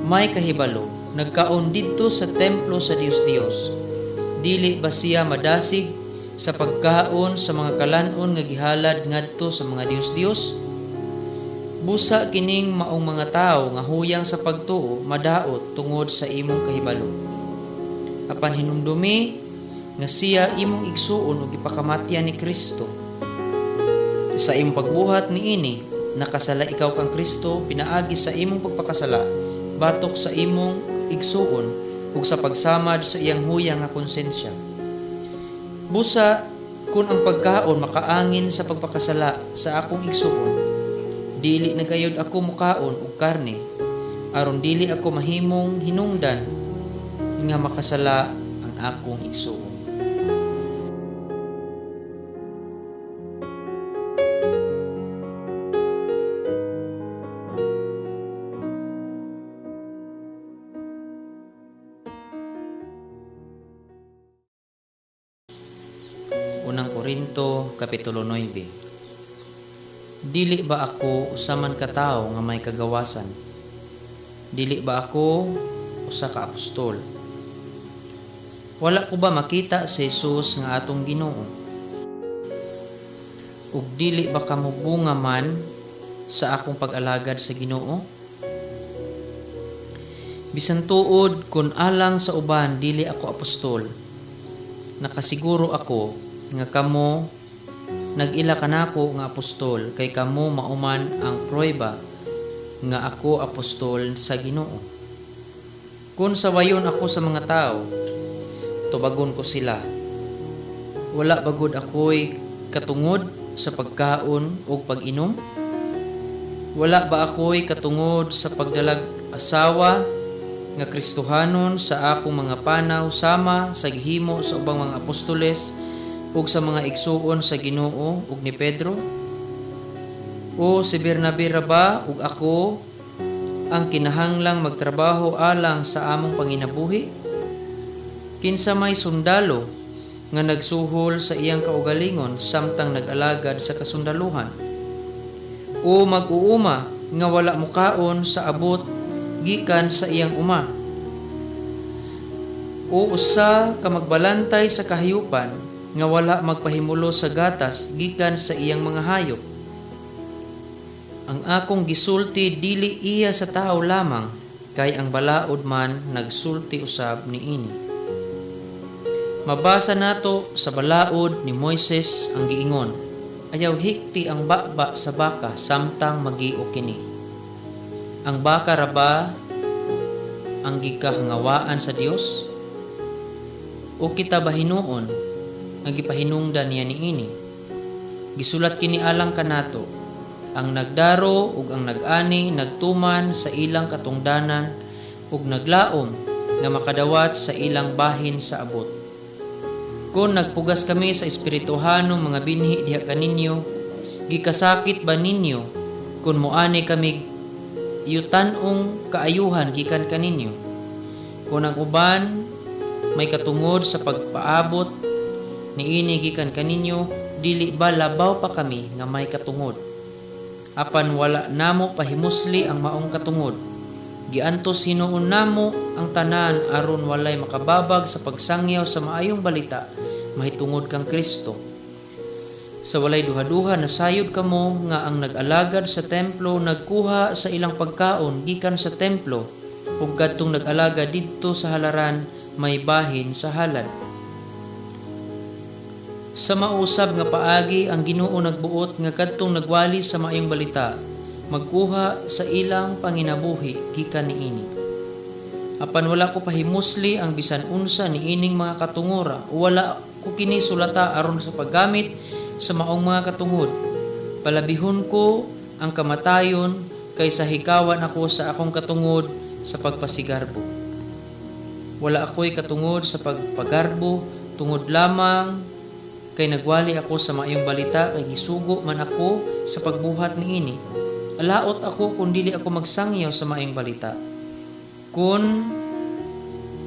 may kahibalo, nagkaon didto sa templo sa Dios, dili ba siya madasig sa pagkaon sa mga kalanon nga gihalad ngadto sa mga Dios? Busa kining maong mga tao nga huyang sa pagtuo madaot tungod sa imong kahibalo. Apan hinumdumi nga siya imong igsuon ug ipakamatyan ni Kristo. Sa imong pagbuhat niini, nakasala ikaw kang Kristo pinaagi sa imong pagpakasala batok sa imong igsuon ug sa pagsamad sa iyang huyang nga konsensya. Busa kun ang pagkaon makaangin sa pagpakasala sa akong igsuon, dili na gayud ako mukaon og karne, aron dili ako mahimong hinungdan nga makasala ang akong igsuon. Unang Korinto, Kapitulo 9. Dili ba ako usaman ka tawo nga may kagawasan? Dili ba ako usa ka apostol? Wala ko ba makita si Jesus nga atong Ginoo? Ug dili ba kamo bunga man sa akong pag-alagad sa Ginoo? Bisan tuod kun alang sa uban dili ako apostol, nakasiguro ako nga kamo nag-ila kanako nga apostol, kay kamo mauman ang prueba nga ako apostol sa Ginoo. Kung sawayon ako sa mga tao, tubagon ko sila. Wala bagod ako'y katungod sa pagkaon o pag-inom? Wala ba ako'y katungod sa pagdalag asawa nga Kristohanon sa akong mga panaw sama sa gihimo sa ubang mga apostoles ug sa mga igsuon sa Ginoo ug ni Pedro? O si Bernabe ra ba ug ako ang kinahanglang magtrabaho alang sa among panginabuhi? Kinsa may sundalo nga nagsuhol sa iyang kaugalingon samtang nag-alagad sa kasundaluhan? O mag-uuma nga wala mukaon sa abot gikan sa iyang uma? O usa ka magbalantay sa kahayupan nga wala magpahimulo sa gatas gikan sa iyang mga hayop? Ang akong gisulti dili iya sa tao lamang, kay ang balaod man nagsulti usab niini. Mabasa nato sa balaod ni Moises ang giingon, ayaw hikti ang baba sa baka samtang magio kini. Ang baka ra ba ang gikahangawaan sa Dios? O kita ba hinuon nga gipahinungdan niya niini? Gisulat kini alang kanato, ang nagdaro ug ang nag-ani nagtuman sa ilang katungdanan ug naglaom nga makadawat sa ilang bahin sa abot. Kung nagpugas kami sa espirituhanong mga binhi diha kaninyo, gikasakit ba ninyo kung moani kami yutanong kaayuhan gikan kaninyo? Kung ang uban may katungod sa pagpaabot niini gikan kaninyo, dili ba labaw pa kami nga may katungod? Apan wala namo pahimusli ang maong katungod. Giantos hinuon namo ang tanan aron walay makababag sa pagsangyaw sa maayong balita mahitungod kang Kristo. Sa walay duha-duha nasayod kamo nga ang nag-alagad sa templo nagkuha sa ilang pagkaon gikan sa templo ug kadtong nag-alagad didto sa halaran may bahin sa halad. Sa mausab nga paagi ang Ginoo nagbuot nga kadtong nagwali sa maayong balita magkuha sa ilang panginabuhi gikan niini. Apan wala ko pahimusli ang bisan unsa niining mga katungora, wala ko kini sulata aron sa paggamit sa maong mga katungod. Palabihon ko ang kamatayon kaysa hikawan ako sa akong katungod sa pagpasigarbo. Wala ako'y katungod sa pagpagarbo, tungod lamang kay nagwali ako sa maayong balita, kay gisugo man ako sa pagbuhat niini. Alaot ako kung dili ako magsangyaw sa maayong balita. Kung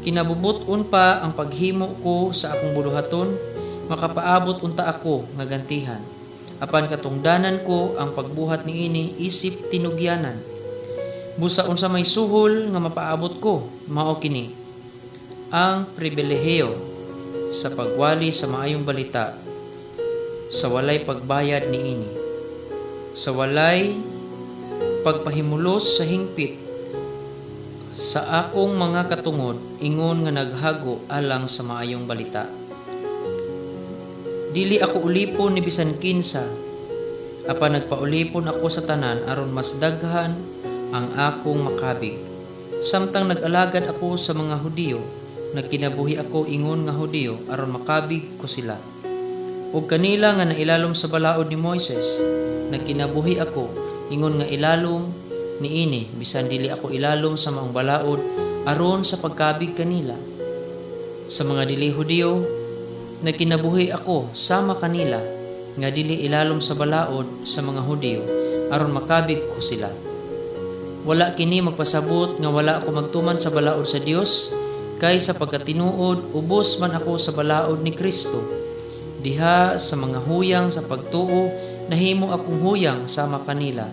kinabubuton pa ang paghimo ko sa akong buluhaton, makapaabot unta ako nga gantihan. Apan katungdanan ko ang pagbuhat niini isip tinugyanan. Busa unsa may suhol nga mapaabot ko, mao kini ang pribilehiyo sa pagwali sa maayong balita, sa walay pagbayad niini, sa walay pagpahimulos sa hingpit sa akong mga katungod, ingon nga naghago alang sa maayong balita. Dili ako ulipon ni bisan kinsa, apan nagpaulipon ako sa tanan aron mas daghan ang akong makabig. Samtang nag-alagad ako sa mga Hudiyo, nagkinabuhi ako ingon nga Hudiyo aron makabig ko sila. Ug kanila nga nailalom sa balaod ni Moises, nagkinabuhi ako ingon nga ilalom niini bisan dili ako ilalom sa maong balaod aron sa pagkabig kanila. Sa mga dili Hudiyo, nagkinabuhi ako sama kanila nga dili ilalom sa balaod sa mga Hudiyo aron makabig ko sila. Wala kini magpasabot nga wala ako magtuman sa balaod sa Dios, kay sa pagkatinuod ubos man ako sa balaod ni Kristo. Diha sa mga huyang sa pagtuo, nahimo akong huyang sama kanila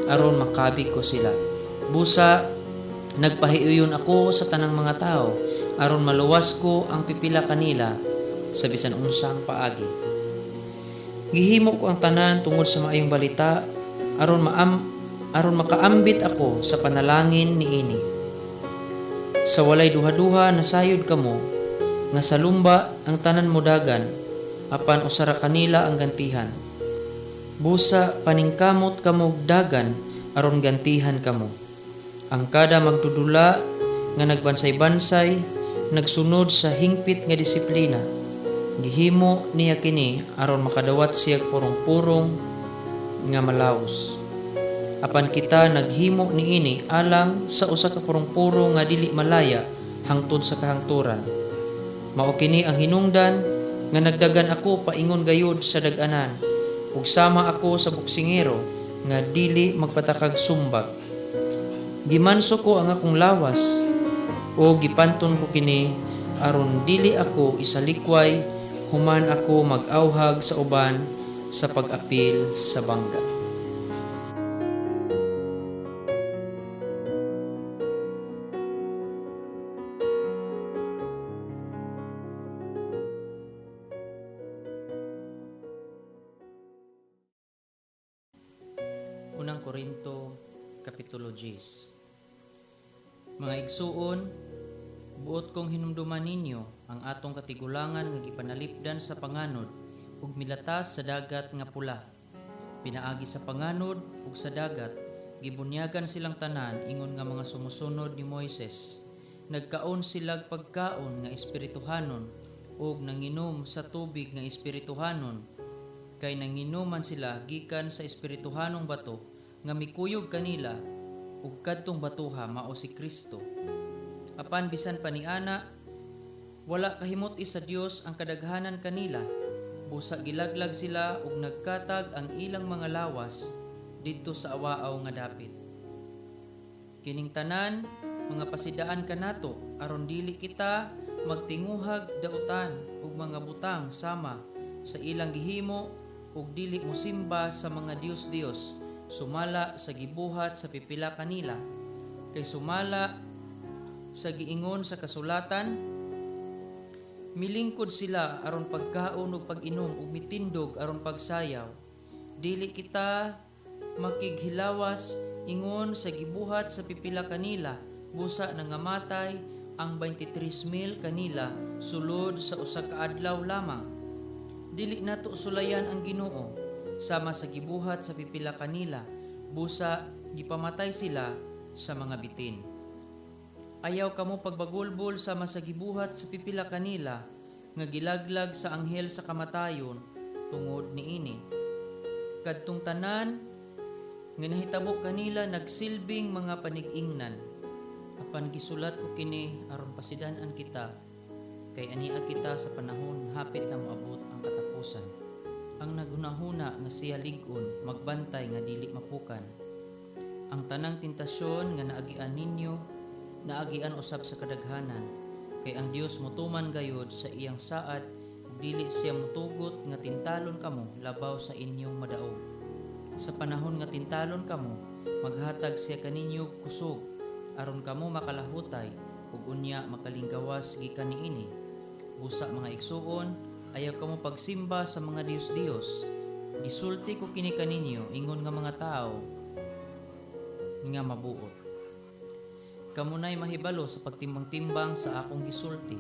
aron makabig ko sila. Busa nagpahiuyon ako sa tanang mga tao aron maluwas ko ang pipila kanila sa bisan unsang paagi. Gihimo ko ang tanan tungod sa maayong balita aron makaambit ako sa panalangin niini. Sa walay duha-duha nasayod kamo nga sa lumba ang tanan modagan, apan usara kanila ang gantihan. Busa paningkamot kamo dagan aron gantihan kamo. Ang kada magdudula nga nagbansay-bansay, nagsunod sa hingpit nga disiplina. Gihimo niya kini aron makadawat siya purong-purong nga malaos. Apan kita naghimo niini alang sa usa ka purong-puro nga dili malaya hangtod sa kahangturan. Mao kini ang hinungdan nga nagdagan ako paingon gayud sa dag-anan, ug sama ako sa boksingero nga dili magpatakag sumbag. Gimanso ko ang akong lawas o gipanton ko kini aron dili ako isalikway human ako mag-awhag sa uban sa pag-apil sa bangga. Unang Korinto, Kapitulo 10. Mga igsuon, buot kong hinumduman ninyo ang atong katigulangan nga gipanalipdan sa panganod ug milatas sa dagat nga pula. Pinaagi sa panganod ug sa dagat, gibunyagan silang tanan ingon nga mga sumusunod ni Moises. Nagkaon silag pagkaon nga espirituhanon ug nanginom sa tubig nga espirituhanon, kay nanginuman sila gikan sa espirituhanong bato nga mikuyog kanila ug kadtong batuha mao si Kristo. Apan bisan pa niana, wala kahimot sa Dios ang kadaghanan kanila. Busa gilaglag sila ug nagkatag ang ilang mga lawas didto sa awaaw nga dapit. Kining tanan mga pasidaan kanato aron dili kita magtinguhag dautan ug mga butang sama sa ilang gihimo ug dili mosimba sa mga Dios-Dios, sumala sa gibuhat sa pipila kanila, kay sumala sa giingon sa kasulatan, milingkod sila aron pagkaon ug pag-inom ug mitindog aron pagsayaw. Dili kita makighilawas ingon sa gibuhat sa pipila kanila, busa nangamatay ang 23,000 kanila sulod sa usa ka adlaw lamang. Dili nato sulayan ang Ginoo sama sa gibuhat sa pipila kanila, busa gipamatay sila sa mga bitin. Ayaw kamo pagbagulbol sama sa gibuhat sa pipila kanila nga gilaglag sa anghel sa kamatayon tungod niini. Kadtong tanan nga nahitabo kanila nagsilbing mga panig-ingnan. Apan gisulat ko kini aron pasidan-an kita, kay ania kita sa panahon hapit na moabot ang katapusan. Ang naghunahuna nga siya lig-on, magbantay nga dili mapukan. Ang tanang tentasyon nga naagian ninyo, naagian usab sa kadaghanan, kay ang Dios motuman gayod sa iyang saad, ug dili siya motugot nga tintalon kamo labaw sa inyong madaog. Sa panahon nga tintalon kamo, maghatag siya kaninyo kusog, aron kamo makalahutay, ug unya makalinggawas gikan niini. Busa mga igsuon, ayaw kamo pagsimba sa mga Dios-Dios. Gisulti ko kini kaninyo ingon nga mga tao nga mabuot. Kamunay mahibalo sa pagtimbang-timbang sa akong gisulti.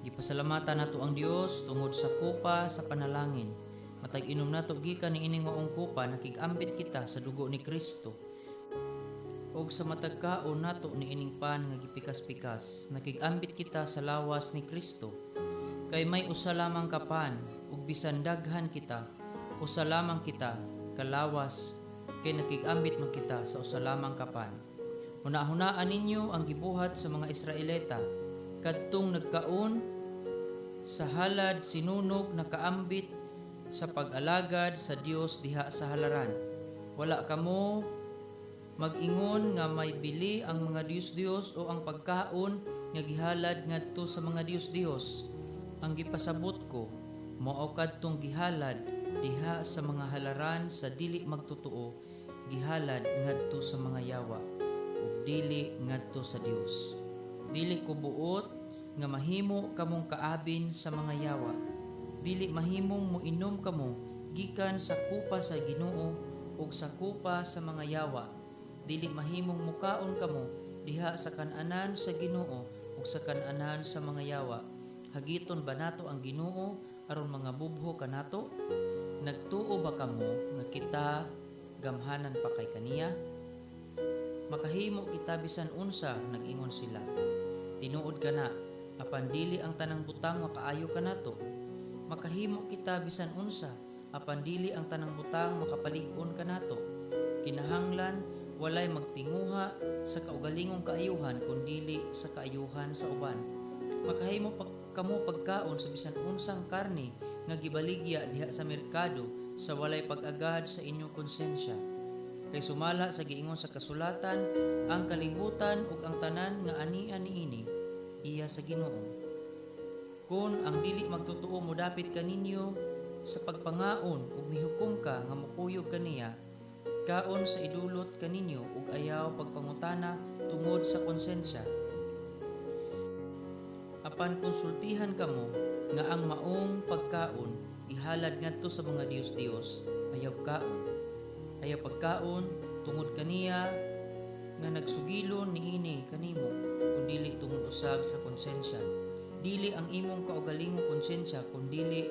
Gipasalamatan nato ang Dios tungod sa kupa sa panalangin. Matag inom nato gikan niining maong kupa nakig-ambit kita sa dugo ni Kristo. Og sa matagkaon nato niining pan nga gipikas-pikas, nakig-ambit kita sa lawas ni Kristo. Kay may usa lamang kapan, ug bisan daghan kita, usa lamang kita kalawas, kay nakig-ambit man kita sa usa lamang kapan. Hunahunaan ninyo ang gibuhat sa mga Israelita, kadtong nagkaon sa halad sinunog nakaambit sa pag-alagad sa Dios diha sa halaran. Wala kamo mag-ingon nga may bili ang mga Dios-Dios o ang pagkaon nga gihalad ngadto sa mga Dios-Dios. Ang gipasabot ko, mao kadtong gihalad diha sa mga halaran sa dili magtotoo, gihalad ngadto sa mga yawa, ug dili ngadto sa Dios. Dili ko buot nga mahimo kamong kaabin sa mga yawa. Dili mahimong moinom kamo gikan sa kupa sa Ginoo ug sa kupa sa mga yawa. Dili mahimong mukaon kamo diha sa kan-anan sa Ginoo ug sa kan-anan sa mga yawa. Hagiton ba nato ang Ginoo aron mga bubho kanato? Nagtuo ba kamo nga kita gamhanan pa kay kaniya? Makahimo kita bisan unsa, nag-ingon sila. Tinuod kana, apan dili ang tanang butang makaayo kanato. Makahimo kita bisan unsa, apan dili ang tanang butang makapalig-on kanato. Kinahanglan walay magtinguha sa kaugalingong kaayuhan kundi sa kaayuhan sa uban. Makahimo kamo pagkaon sa bisan unsang karne nga gibaligya diha sa merkado sa walay pag-agad sa inyong konsensya. Kay sumala sa giingon sa kasulatan, ang kalibutan ug ang tanan nga ania niini iya sa Ginoo. Kung ang dili magtotoo mo dapit kaninyo sa pagpangaon ug mihukom ka nga mukuyog kaniya, kaon sa idulot kaninyo ug ayaw pagpangutana tungod sa konsensya. Apan konsultihan kamo nga ang maong pagkaon ihalad ngadto sa mga Dios-Dios, ayaw kaon. Ayaw pagkaon tungod kaniya nga nagsugilon niini kanimo, kundili tungod usab sa konsensya. Dili ang imong kaugalingong konsensya kundili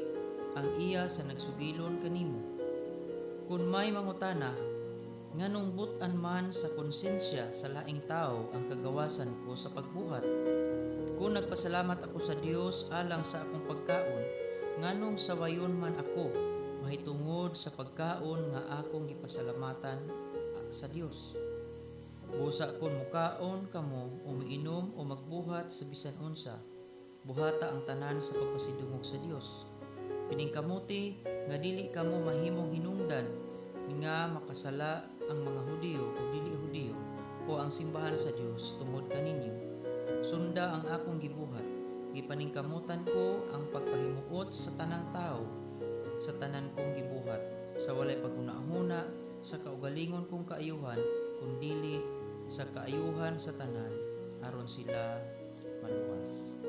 ang iya sa nagsugilon kanimo. Kung may mangutana nganong but-an man sa konsensya sa laing tao ang kagawasan ko sa pagbuhat. Kung nagpasalamat ako sa Dios alang sa akong pagkaon, nganong sawayon man ako mahitungod sa pagkaon nga akong gipasalamatan sa Dios. Busa kun mukaon kamo o miinom o magbuhat sa bisan unsa, buhata ang tanan sa pagpasidungog sa Dios. Piningkamuti nga dili kamo mahimong hinungdan nga makasala ang mga Hudiyo o dili Hudiyo o ang simbahan sa Dios tungod kaninyo. Sunda ang akong gibuhat. Gipaningkamutan ko ang pagpahimuot sa tanang tao, sa tanan kong gibuhat, sa walay paghuna-huna, sa kaugalingon kong kaayuhan, kundili sa kaayuhan sa tanan, aron sila maluwas.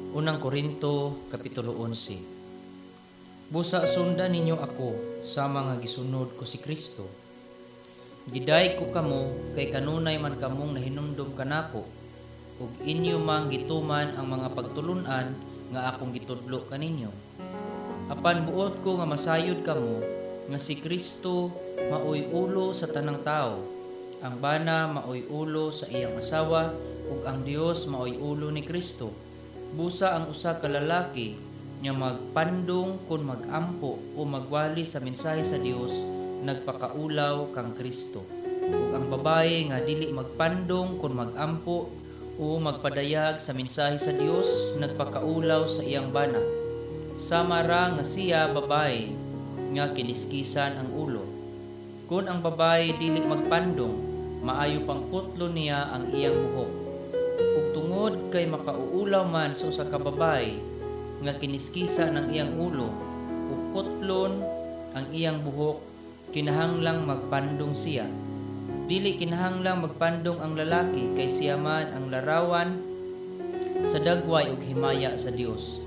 Unang Korinto, Kapitulo 11. Busa sundan ninyo ako sa mga gisunod ko si Kristo. Giday ko kamo kay kanunay man kamong nahinumdum kanako, ug inyo mang gituman ang mga pagtulunan nga akong gitudlo kaninyo. Apan buot ko nga masayod kamo nga si Kristo maoy ulo sa tanang tao, ang bana maoy ulo sa iyang asawa, ug ang Dios maoy ulo ni Kristo. Busa ang usa ka lalaki nga magpandong kun magampo o magwali sa mensahe sa Dios, nagpakaulaw kang Kristo. Ug ang babaye nga dili magpandong kun magampo o magpadayag sa mensahe sa Dios, nagpakaulaw sa iyang bana. Sama ra nga siya babae nga kiniskisan ang ulo. Kung ang babae dili magpandong, maayo pang putlo niya ang iyang buhok. Ug tungod kay makauulaw man sa usa ka babae nga kiniskisan ang iyang ulo ug putlon ang iyang buhok, kinahanglang magpandong siya. Dili kinahanglang magpandong ang lalaki kay siya man ang larawan sa dagway ug himaya sa Dios.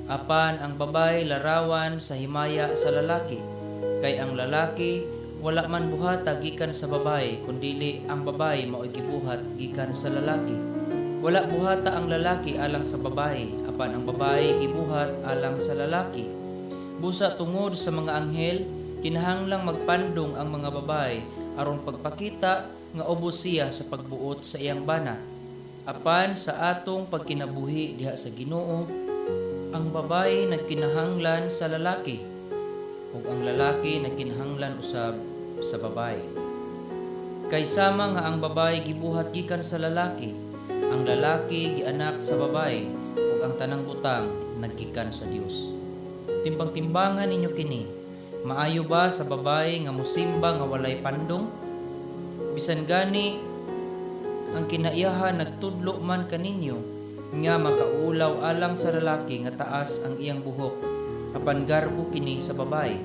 Apan ang babae larawan sa himaya sa lalaki, kay ang lalaki wala man buhata gikan sa babae, kundili ang babae mao'y gibuhat gikan sa lalaki. Wala buhata ang lalaki alang sa babae, apan ang babae gibuhat alang sa lalaki. Busa tungod sa mga anghel, kinahanglang magpandong ang mga babae aron pagpakita nga ubos siya sa pagbuot sa iyang bana. Apan sa atong pagkinabuhi diha sa Ginoo, ang babae nagkinahanglan sa lalaki ug ang lalaki nagkinahanglan usab sa babae. Kay sama nga ang babae gibuhat gikan sa lalaki, ang lalaki gianak sa babae ug ang tanang butang naggikan sa Dios. Timbang-timbangan ninyo kini. Maayo ba sa babae nga musimba nga walay pandong? Bisan gani ang kinaiyahan nagtudlo man kaninyo nga makaulaw alang sa lalaki nga taas ang iyang buhok, apan garbo kini sa babae.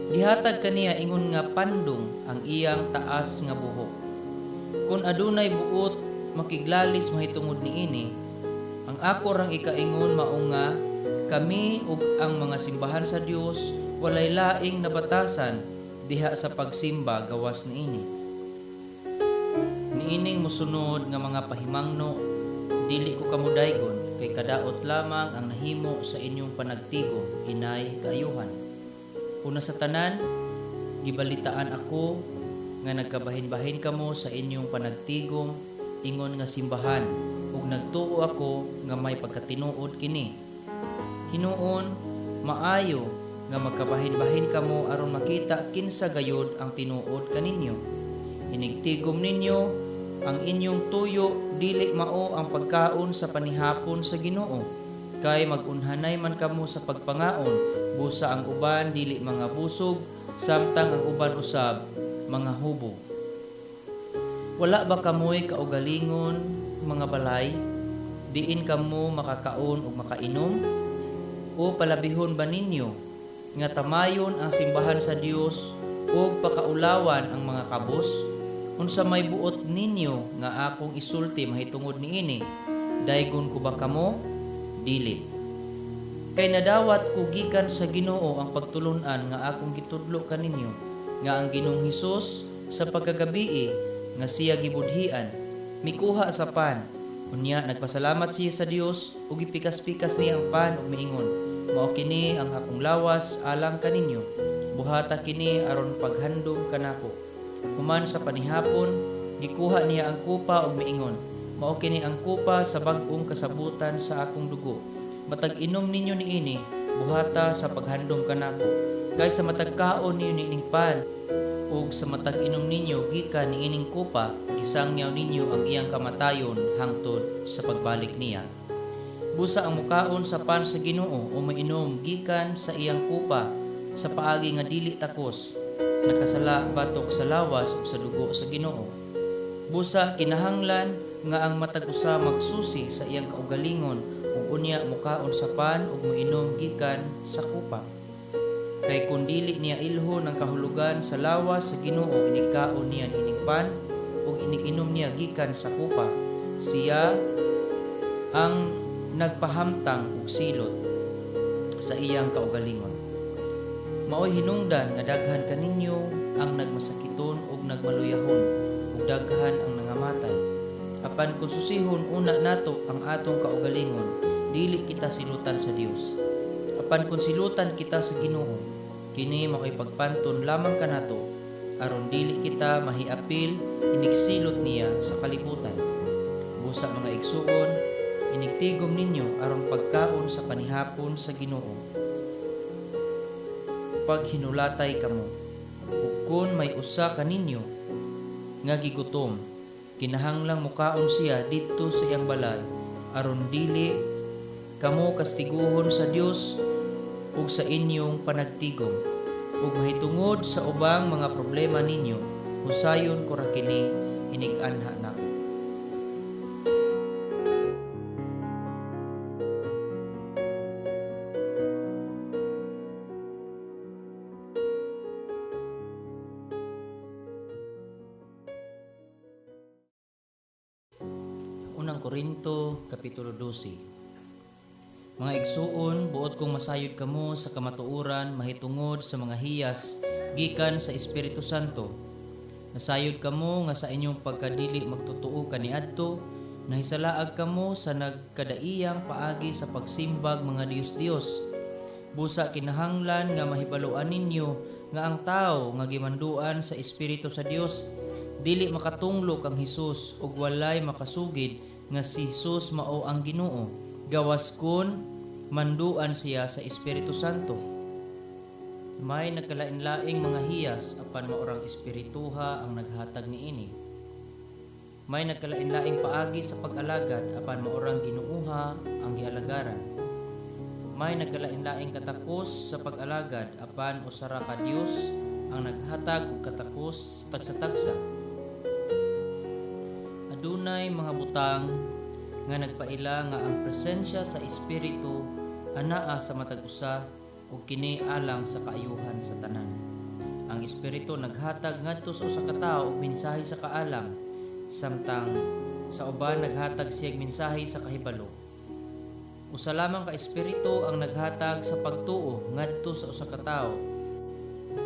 Gihatag kaniya ingon nga pandong ang iyang taas nga buhok. Kung adunay buot makiglalis mahitungod niini, ang ako rang ikaingon mao nga kami ug ang mga simbahan sa Dios walay laing nabatasan diha sa pagsimba gawas niini. Niining mosunod nga mga pahimangno, dili ko kamudaygon kay kadaot lamang ang nahimo sa inyong panagtigom, inay kaayuhan. Una sa tanan, gibalitaan ako nga nagkabahin-bahin kamo sa inyong panagtigom ingon nga simbahan, ug nagtuo ako nga may pagkatinuod kini. Hinuon maayo nga magkabahin-bahin kamo aron makita kinsa gayud ang tinuod kaninyo. Hinigtigom ninyo ang inyong tuyo, dili mao ang pagkaon sa panihapon sa Ginoo, kay magunhanay man kamo sa pagpangaon, busa ang uban dili mga busog, samtang ang uban usab mga hubog. Wala ba kamoy kaugalingon mga balay, diin kamo makakaon ug makainom? O palabihon ba ninyo nga tamayon ang simbahan sa Dios ug pakaulawan ang mga kabos? Unsa may buot ninyo nga akong isulti mahitungod niini, daygon ko ba kamo? Dili. Kay nadawat ko gikan sa Ginoo ang pagtulunan nga akong gitudlo kaninyo, nga ang Ginoong Hesus sa pagkagabii nga siya gibudhian, mikuha sa pan. Unya nagpasalamat siya sa Dios ug gipikas-pikas niya ang pan ug miingon, mao kini ang akong lawas alang kaninyo. Buhata kini aron paghandom kanako. Human sa panihapon, gikuha niya ang kupa ug miingon, mao kini ang kupa sa bag-ong kasabutan sa akong dugo. Matag inom ninyo niini, buhata sa paghandom kanako. Kay sa matag kaon ninyo niining pan ug sa matag inom ninyo gikan niining kupa, gisangyaw ninyo ang iyang kamatayon hangtod sa pagbalik niya. Busa ang mukaon sa pan sa Ginoo o mainom gikan sa iyang kupa sa paagi nga dili takos, nakasala batok sa lawas o sa dugo sa Ginoo. Busa kinahanglan nga ang matag usa magsusi sa iyang kaugalingon ug unya mukaon sa pan ug moinom gikan sa kupa. Kay kun dili niya ilhon ang kahulugan sa lawas sa Ginoo, inigkaon niya ining pan ug iniginom niya gikan sa kupa, siya ang nagpahamtang og silot sa iyang kaugalingon. Maoy hinungdan nga daghan kaninyo ang nagmasakiton ug nagmaluyahon ug daghan ang nangamatay. Apan kung susihon una nato ang atong kaugalingon, dili kita silutan sa Dios. apan konsilutan kita sa Ginoo, kini makipagpanton lamang kanato aron dili kita mahiapil inigsilot niya sa kalibutan. Busa mga igsuon, inigtigom ninyo aron pagkaon sa panihapon sa Ginoo. Pag hinulatay kamo, ug kun may usa kaninyo nga gigutom, kinahanglang mukaon siya didto sa iyang balay aron dili kamo kastiguhon sa Dios ug sa inyong panagtigom, ug mahitungod sa ubang mga problema ninyo, husayon ko ra kini inig-anha nako. Unang Korinto, Kapitulo 12. Mga igsuon, buot kong masayod kamo sa kamatuoran mahitungod sa mga hiyas gikan sa Espiritu Santo. Nasayod kamo nga sa inyong pagkadili magtotoo kaniadto, nahisalaag kamo sa nagkadaiyang paagi sa pagsimbag mga Dios-Dios. Busa kinahanglan nga mahibaluan ninyo nga ang tao nga gimanduan sa Espiritu sa Dios dili makatunglo kang Hesus ug walay makasugid nga si Hesus mao ang Ginoo. Gawas kun manduan siya sa Espiritu Santo. May nagkalain-laing mga hiyas apan maorang espirituha ang naghatag niini. May nagkalain-laing paagi sa pag-alagad apan maorang Ginuuha ang gialagaran. May nagkalain-laing katakos sa pag-alagad apan usara ka Dios ang naghatag og katakos sa tagsa-tagsa. Adunay mga butang nga nagpaila nga ang presensya sa Espiritu anaa sa matag usa ug kini alang sa kaayuhan sa tanan. Ang Espiritu naghatag ngadto sa usa ka tawo og mensahe sa kaalam, samtang sa uban naghatag siya og mensahe sa kahibalo. Usa lamang ka Espiritu ang naghatag sa pagtuo ngadto sa usa ka tawo,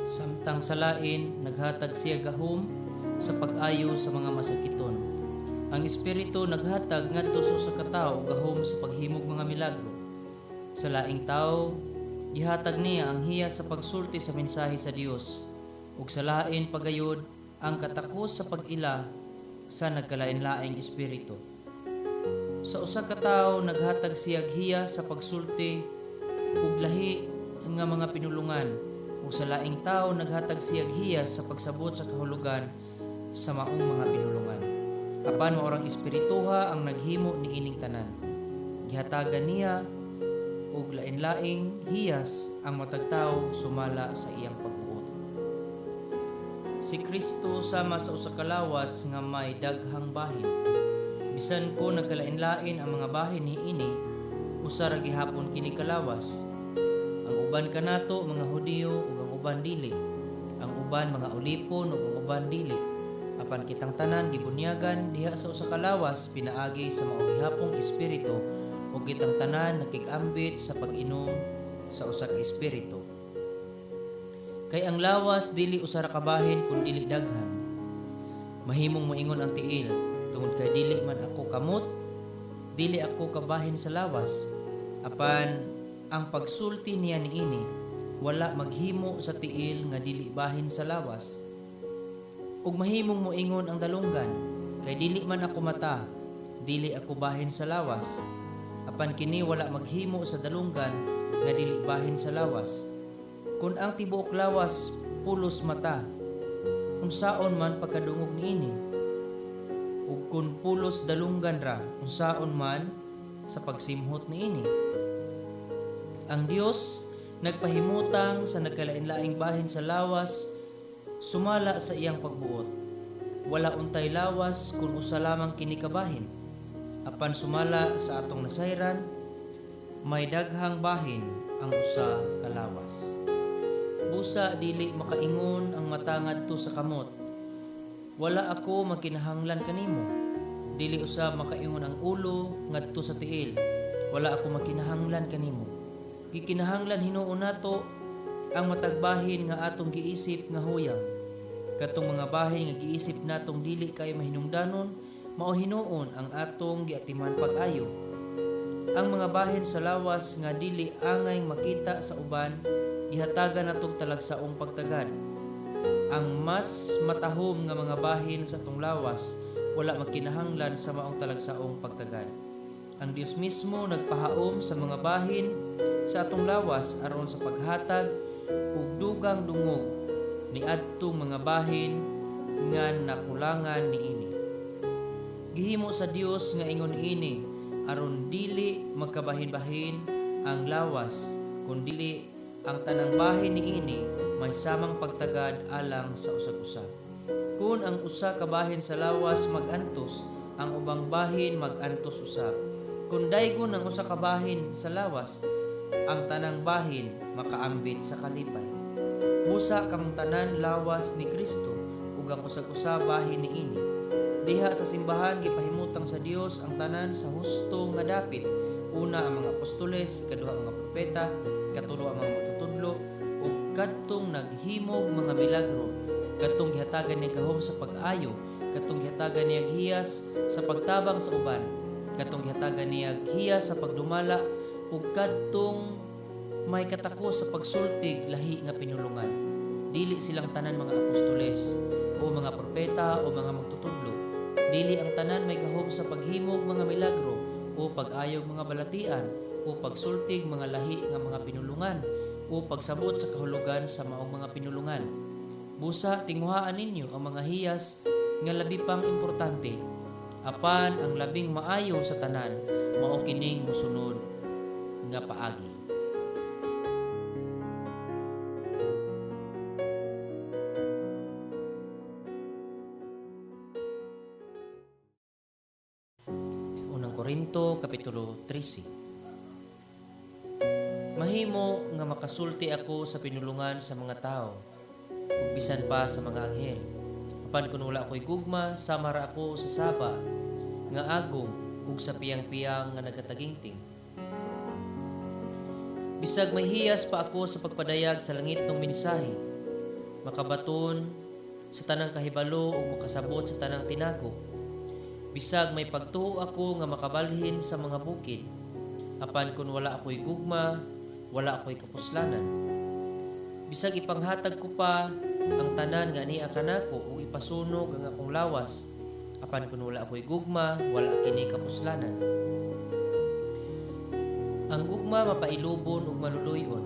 samtang sa lain naghatag siya gahom sa pag-ayo sa mga masakiton. Ang Espiritu naghatag ngadto sa usa ka tawo gahom sa paghimog mga milagro. Sa laing tawo, gihatag niya ang hiya sa pagsulti sa mensahe sa Dios, ug sa lain pagayod ang katakos sa pag-ila sa nagkalain-laing espiritu. Sa usa ka tawo naghatag siya hiya sa pagsulti ug lahi nga mga pinulungan, ug sa laing tawo naghatag siya hiya sa pagsabot sa kahulugan sa maong mga pinulungan. Apan maorang espirituha ang naghimo niining tanan. Gihatagan niya ug lain-laing hiyas ang matag tawo sumala sa iyang pagbuot. Si Kristo sama sa usa ka lawas nga may daghang bahin. Bisan ko nagkalain-lain ang mga bahin niini, usa ra gihapon kini kalawas. Ang uban kanato mga Hudiyo ug ang uban dili. Ang uban mga ulipon ug ang uban dili. Apan kitang tanan gibunyagan diha sa usa ka lawas pinaagi sa maong gihapong espiritu ug kitang tanan nakig-ambit sa pag-inom sa usa ka espiritu. Kay ang lawas dili usa ra ka bahin kun dili daghan. Mahimong moingon ang tiil, tungod kay dili man ako kamot, dili ako kabahin sa lawas. Apan ang pagsulti niya niini wala maghimo sa tiil nga dili bahin sa lawas. Ug mahimong moingon ang dalunggan, kay dili man ako mata, dili ako bahin sa lawas. Apan kini wala maghimo sa dalunggan nga dili bahin sa lawas. Kun ang tibuok lawas pulos mata, unsaon man pagkadungog niini? Ug kun pulos dalunggan ra, unsaon man sa pagsimhot niini? Ang Dios nagpahimutang sa nagkalain-laing bahin sa lawas sumala sa iyang pagbuot. Wala untay lawas kun usa lamang kini kabahin. Apan sumala sa atong nasayran, may daghang bahin ang usa ka lawas. Busa dili makaingon ang mata ngadto sa kamot. Wala ako makinahanglan kanimo. Dili usab makaingon ang ulo ngadto sa tiil. Wala ako makinahanglan kanimo. Gikinahanglan hinuon nato ang matagbahin nga atong giisip nga huyang. Katong mga bahin nga giisip natong dili kay mahinungdanon, mao hinuon ang atong giatiman pag-ayo. Ang mga bahin sa lawas nga dili angay makita sa uban, gihatagan natong talagsaong pagtagad. Ang mas matahom nga mga bahin sa atong lawas, wala magkinahanglan sa maong talagsaong pagtagad. Ang Dios mismo nagpahaom sa mga bahin sa atong lawas aron sa paghatag ug dugang dungog ni adtong mga bahin nga nakulangan niini. Gihimo sa Dios nga ingon ini aron dili magkabahin-bahin ang lawas, kundi ang tanang bahin niini may samang pagtagad alang sa usag-usa. Kung ang usa ka bahin sa lawas magantos, ang ubang bahin magantos usab. Kung daygon ang usa ka bahin sa lawas, ang tanang bahin makaambit sa kalipay. Busa kamong tanan lawas ni Kristo ug ang usag-usa bahin niini. Diha sa simbahan gipahimutang sa Dios ang tanan sa husto nga dapit. Una ang mga apostoles, ikaduha ang mga propeta, ikatulo ang mga magtutudlo, ug kadtong naghimog mga milagro, kadtong gihatagan niya gahom sa pag-ayo, kadtong gihatagan niya hiyas sa pagtabang sa uban, kadtong gihatagan niya hiyas sa pagdumala, ug kadtong may katako sa pagsultig lahi nga pinulungan. Dili silang tanan mga apostoles o mga propeta o mga magtutudlo. Dili ang tanan may gahom sa paghimog mga milagro o pag-ayog mga balatian o pagsultig mga lahi nga mga pinulungan o pagsabot sa kahulugan sa maong mga pinulungan. Busa tinguhaan ninyo ang mga hiyas nga labi pang importante. Apan ang labing maayo sa tanan mao kining mosunod nga paagi. Korinto Kapitulo 13. Mahimo nga makasulti ako sa pinulungan sa mga tao, ug bisan pa sa mga anghel. Apan kun wala ako'y gugma, samara ako sa saba, nga agong, ug sa piyang-piyang nga nagkatagingting. Bisag may hiyas pa ako sa pagpadayag sa langit ng mensahe, makabaton sa tanang kahibalo ug makasabot sa tanang tinago. Bisag may pagtuo ako nga makabalhin sa mga bukid, apan kun wala ako'y gugma, wala ako'y kapuslanan. Bisag ipanghatag ko pa ang tanan nga niya kanako o ipasunog ang akong lawas, apan kun wala ako'y gugma, wala kini kapuslanan. Ang gugma mapailubon ug maluluyon,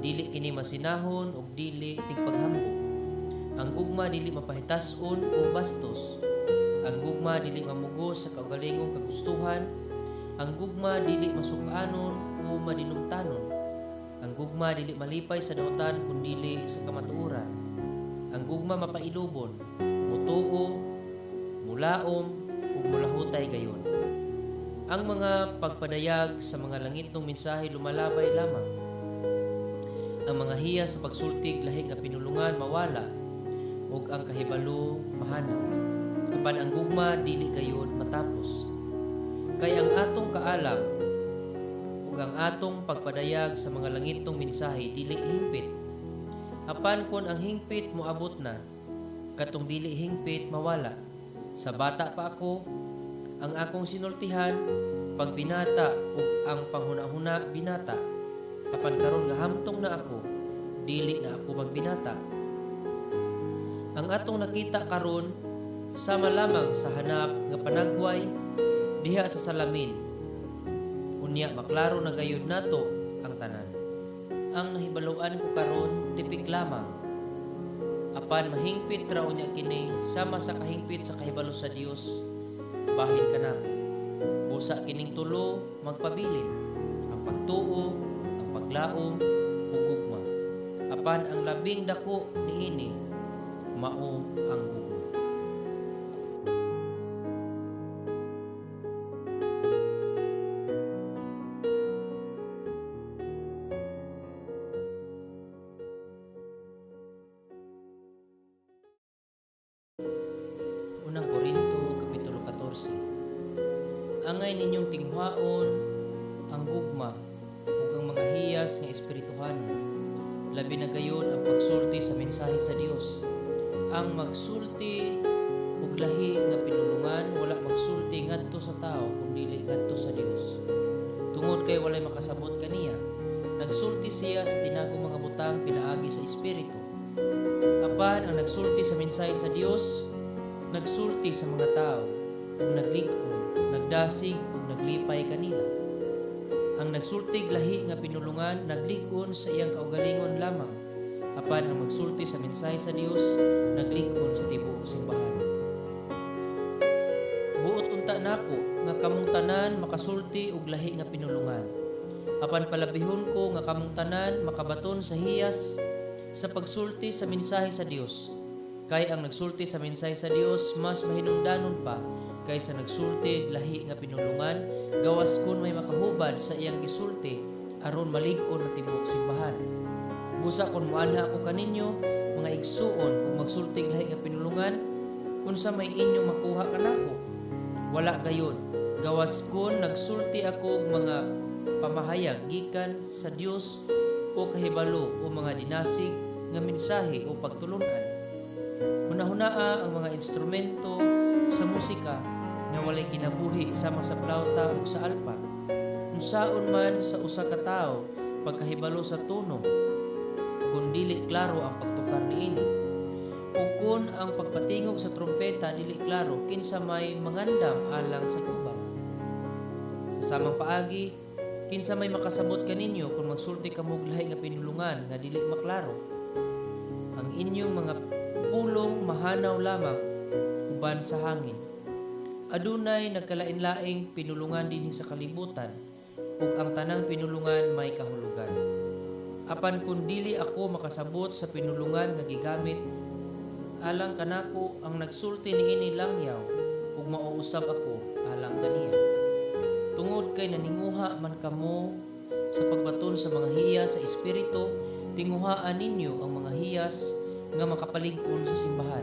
dili kini masinahon ug dili tigpaghambog. Ang gugma dili mapahitason ug bastos. Ang gugma dili mamugos sa kaugalingong kagustuhan. Ang gugma dili masukanon o madinumtanon. Ang gugma dili malipay sa dautan kundi sa kamatuoran. Ang gugma mapailubon, mutuo, mulaom ug mulahutay gayon. Ang mga pagpadayag sa mga langit ng mensahe lumalabay lamang. Ang mga hiya sa pagsultig lahi nga pinulungan mawala ug ang kahibalo mahanap. Kapan ang gugma dili gayon matapos. Kay ang atong kaalam ug ang atong pagpadayag sa mga langitong mensahe dili hingpit. Apan kon ang hingpit moabot na, katong dili hingpit mawala. Sa bata pa ako, ang akong sinultihan pagbinata ug ang panghuna-huna binata. Apan karon nga hamtong na ako, dili na ako magbinata. Ang atong nakita karon sama lamang sa hanap nga panagway diha sa salamin. Unya maklaro na gayud nato ang tanan. Ang nahibaluan ko karon tipik lamang. Apan mahingpit ra unya kini sama sa kahingpit sa kahibalo sa Dios. Bahin kanako. Busa kining tulo magpabilin, ang pagtuo, ang paglaom ug gugma. Apan ang labing dako niini mao ang gugma. Unang Korinto Kapitulo 14. Angay ninyong tinghwaon ang gugma ug ang mga hiyas nga espirituhan, labi na gayon ang pagsulti sa mensahe sa Dios. Ang magsulti ug lahi nga pinulungan wala magsulti ngadto sa tao kundi ngadto sa Dios. tungod kay walay makasabot kaniya. Nagsulti siya sa tinagong mga butang pinaagi sa Espiritu. Apan ang nagsulti sa mensahe sa Dios, nagsulti sa mga tao, ug naglig-on, nagdasig ug naglipay kanila. Ang nagsultig lahi nga pinulungan, naglig-on sa iyang kaugalingon lamang. Apan ang magsulti sa mensahe sa Dios, naglig-on sa tibuok simbahan. Buot unta nako nga kamong tanan makasulti og lahi nga pinulungan. Apan palabihon ko nga kamong tanan makabaton sa hiyas sa pagsulti sa mensahe sa Dios. Kay ang nagsulti sa mensahe sa Dios mas mahinungdanon pa kaysa nagsulti lahi nga pinulungan, gawas kun may makahubad sa iyang gisulti aron malig-on ang tibuok simbahan. Busa kun moanha ako kaninyo mga igsuon kung magsulti lahi nga pinulungan, unsa may inyong makuha kanako? Wala gayon. Gawas kun nagsulti ako og mga pamahayag gikan sa Dios o kahibalo o mga dinasig nga mensahe o pagtulunan. Hunahunaa ang mga instrumento sa musika na walay kinabuhi sama sa plauta o sa alpa. Unsaon man sa usa ka tawo pagkahibalo sa tono, kung dili klaro ang pagtukar niini. O kung ang pagpatingog sa trompeta dili klaro, kinsa may mangandam alang sa tubang. Sa samang paagi, kinsa may makasabot kaninyo kung magsulti kamog lahi nga pinulungan nga dili maklaro. Ang inyong mga pulong mahanaw lamang uban sa hangin. Adunay nagkalain-laing pinulungan dinhi sa kalibutan, ug ang tanang pinulungan may kahulugan. Apan kung dili ako makasabot sa pinulungan nga gigamit alang kanako, ang nagsulti niini langyaw ug mauusab ako alang kaniya. Tungod kay naninguha man kamo sa pagbaton sa mga hiya sa espiritu, tinguhaan ninyo ang mga hiyas nga makapalig-on sa simbahan.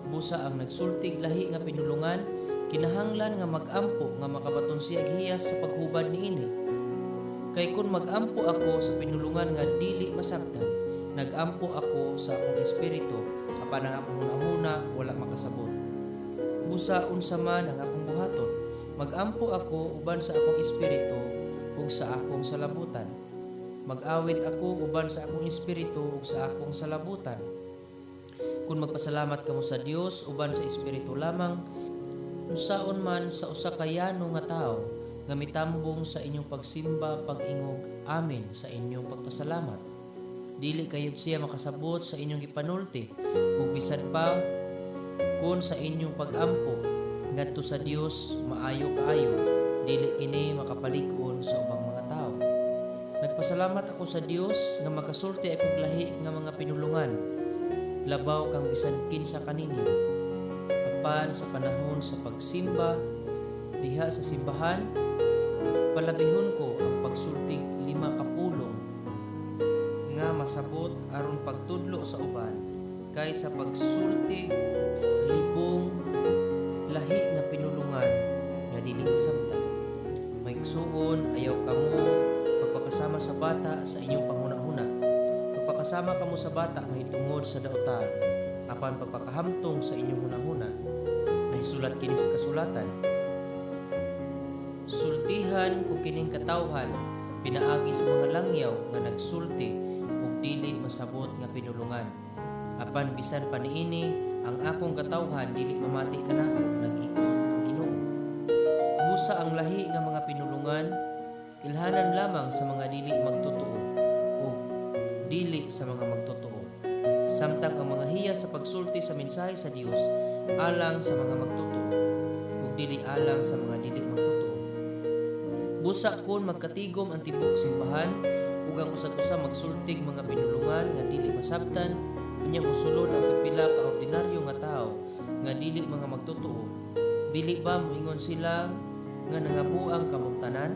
Busa ang nagsultig lahi nga pinulungan, kinahanglan nga mag-ampo nga makabaton siya og hiyas sa paghubad niini. Kay kung mag-ampo ako sa pinulungan nga dili masabtan, nag-ampo ako sa akong espiritu, apan ang akong hunahuna wala makasabot. Busa unsa man ang akong buhaton, mag-ampo ako uban sa akong espiritu ug sa akong salabutan. Mag-awit ako uban sa akong espiritu ug sa akong salabutan. Kung magpasalamat kamo sa Dios uban sa espiritu lamang, unsaon man sa usa ka yano nga tawo nga mitambong sa inyong pagsimba, pag-ingog, amen sa inyong pagpasalamat. Dili kayod siya makasabot sa inyong gipanulti, ug bisan pa kung sa inyong pag-ampo ngadto sa Dios maayo kaayo, dili kini makapalig-on sa ubang mga tao. Nagpasalamat ako sa Dios nga makasulti akong lahi nga mga pinulungan, labaw kang bisan kinsa kaninyo. Apan sa panahon sa pagsimba diha sa simbahan, palabihon ko ang pagsulting 5 kapulong nga masabot aron pagtudlo sa uban kaysa pagsulti 1000 lahi nga pinulungan nga dili masabtan. Maigsuon ayaw kamo magpakasama sa bata sa inyong panghunahuna. Magpakasama kamo sa bata mahitungod sa dautan, apan pagpakahamtong sa inyong hunahuna nahisulat kini sa kasulatan. Sultihan ko kining katawhan pinaagi sa mga langyaw nga nagsulti ug dili masabot nga pinulungan. Apan bisan pa niini ang akong katawhan dili mamati kanako, nag-ikot ang Ginoo. Busa ang lahi nga mga pinulungan ilhanan lamang sa mga dili magtotoo o dili sa mga magtotoo. Samtang ang mga hiya sa pagsulti sa mensahe sa Dios alang sa mga magtotoo ug dili alang sa mga dili magtotoo. Busa kun magkatigom ang tibuok simbahan ug ang usag-usa magsultig mga pinulungan nga dili masabtan, unya mosulod ang pipila ka ordinaryo nga tawo nga dili mga magtotoo. Dili ba moingon sila nga nangabuang kamong tanan?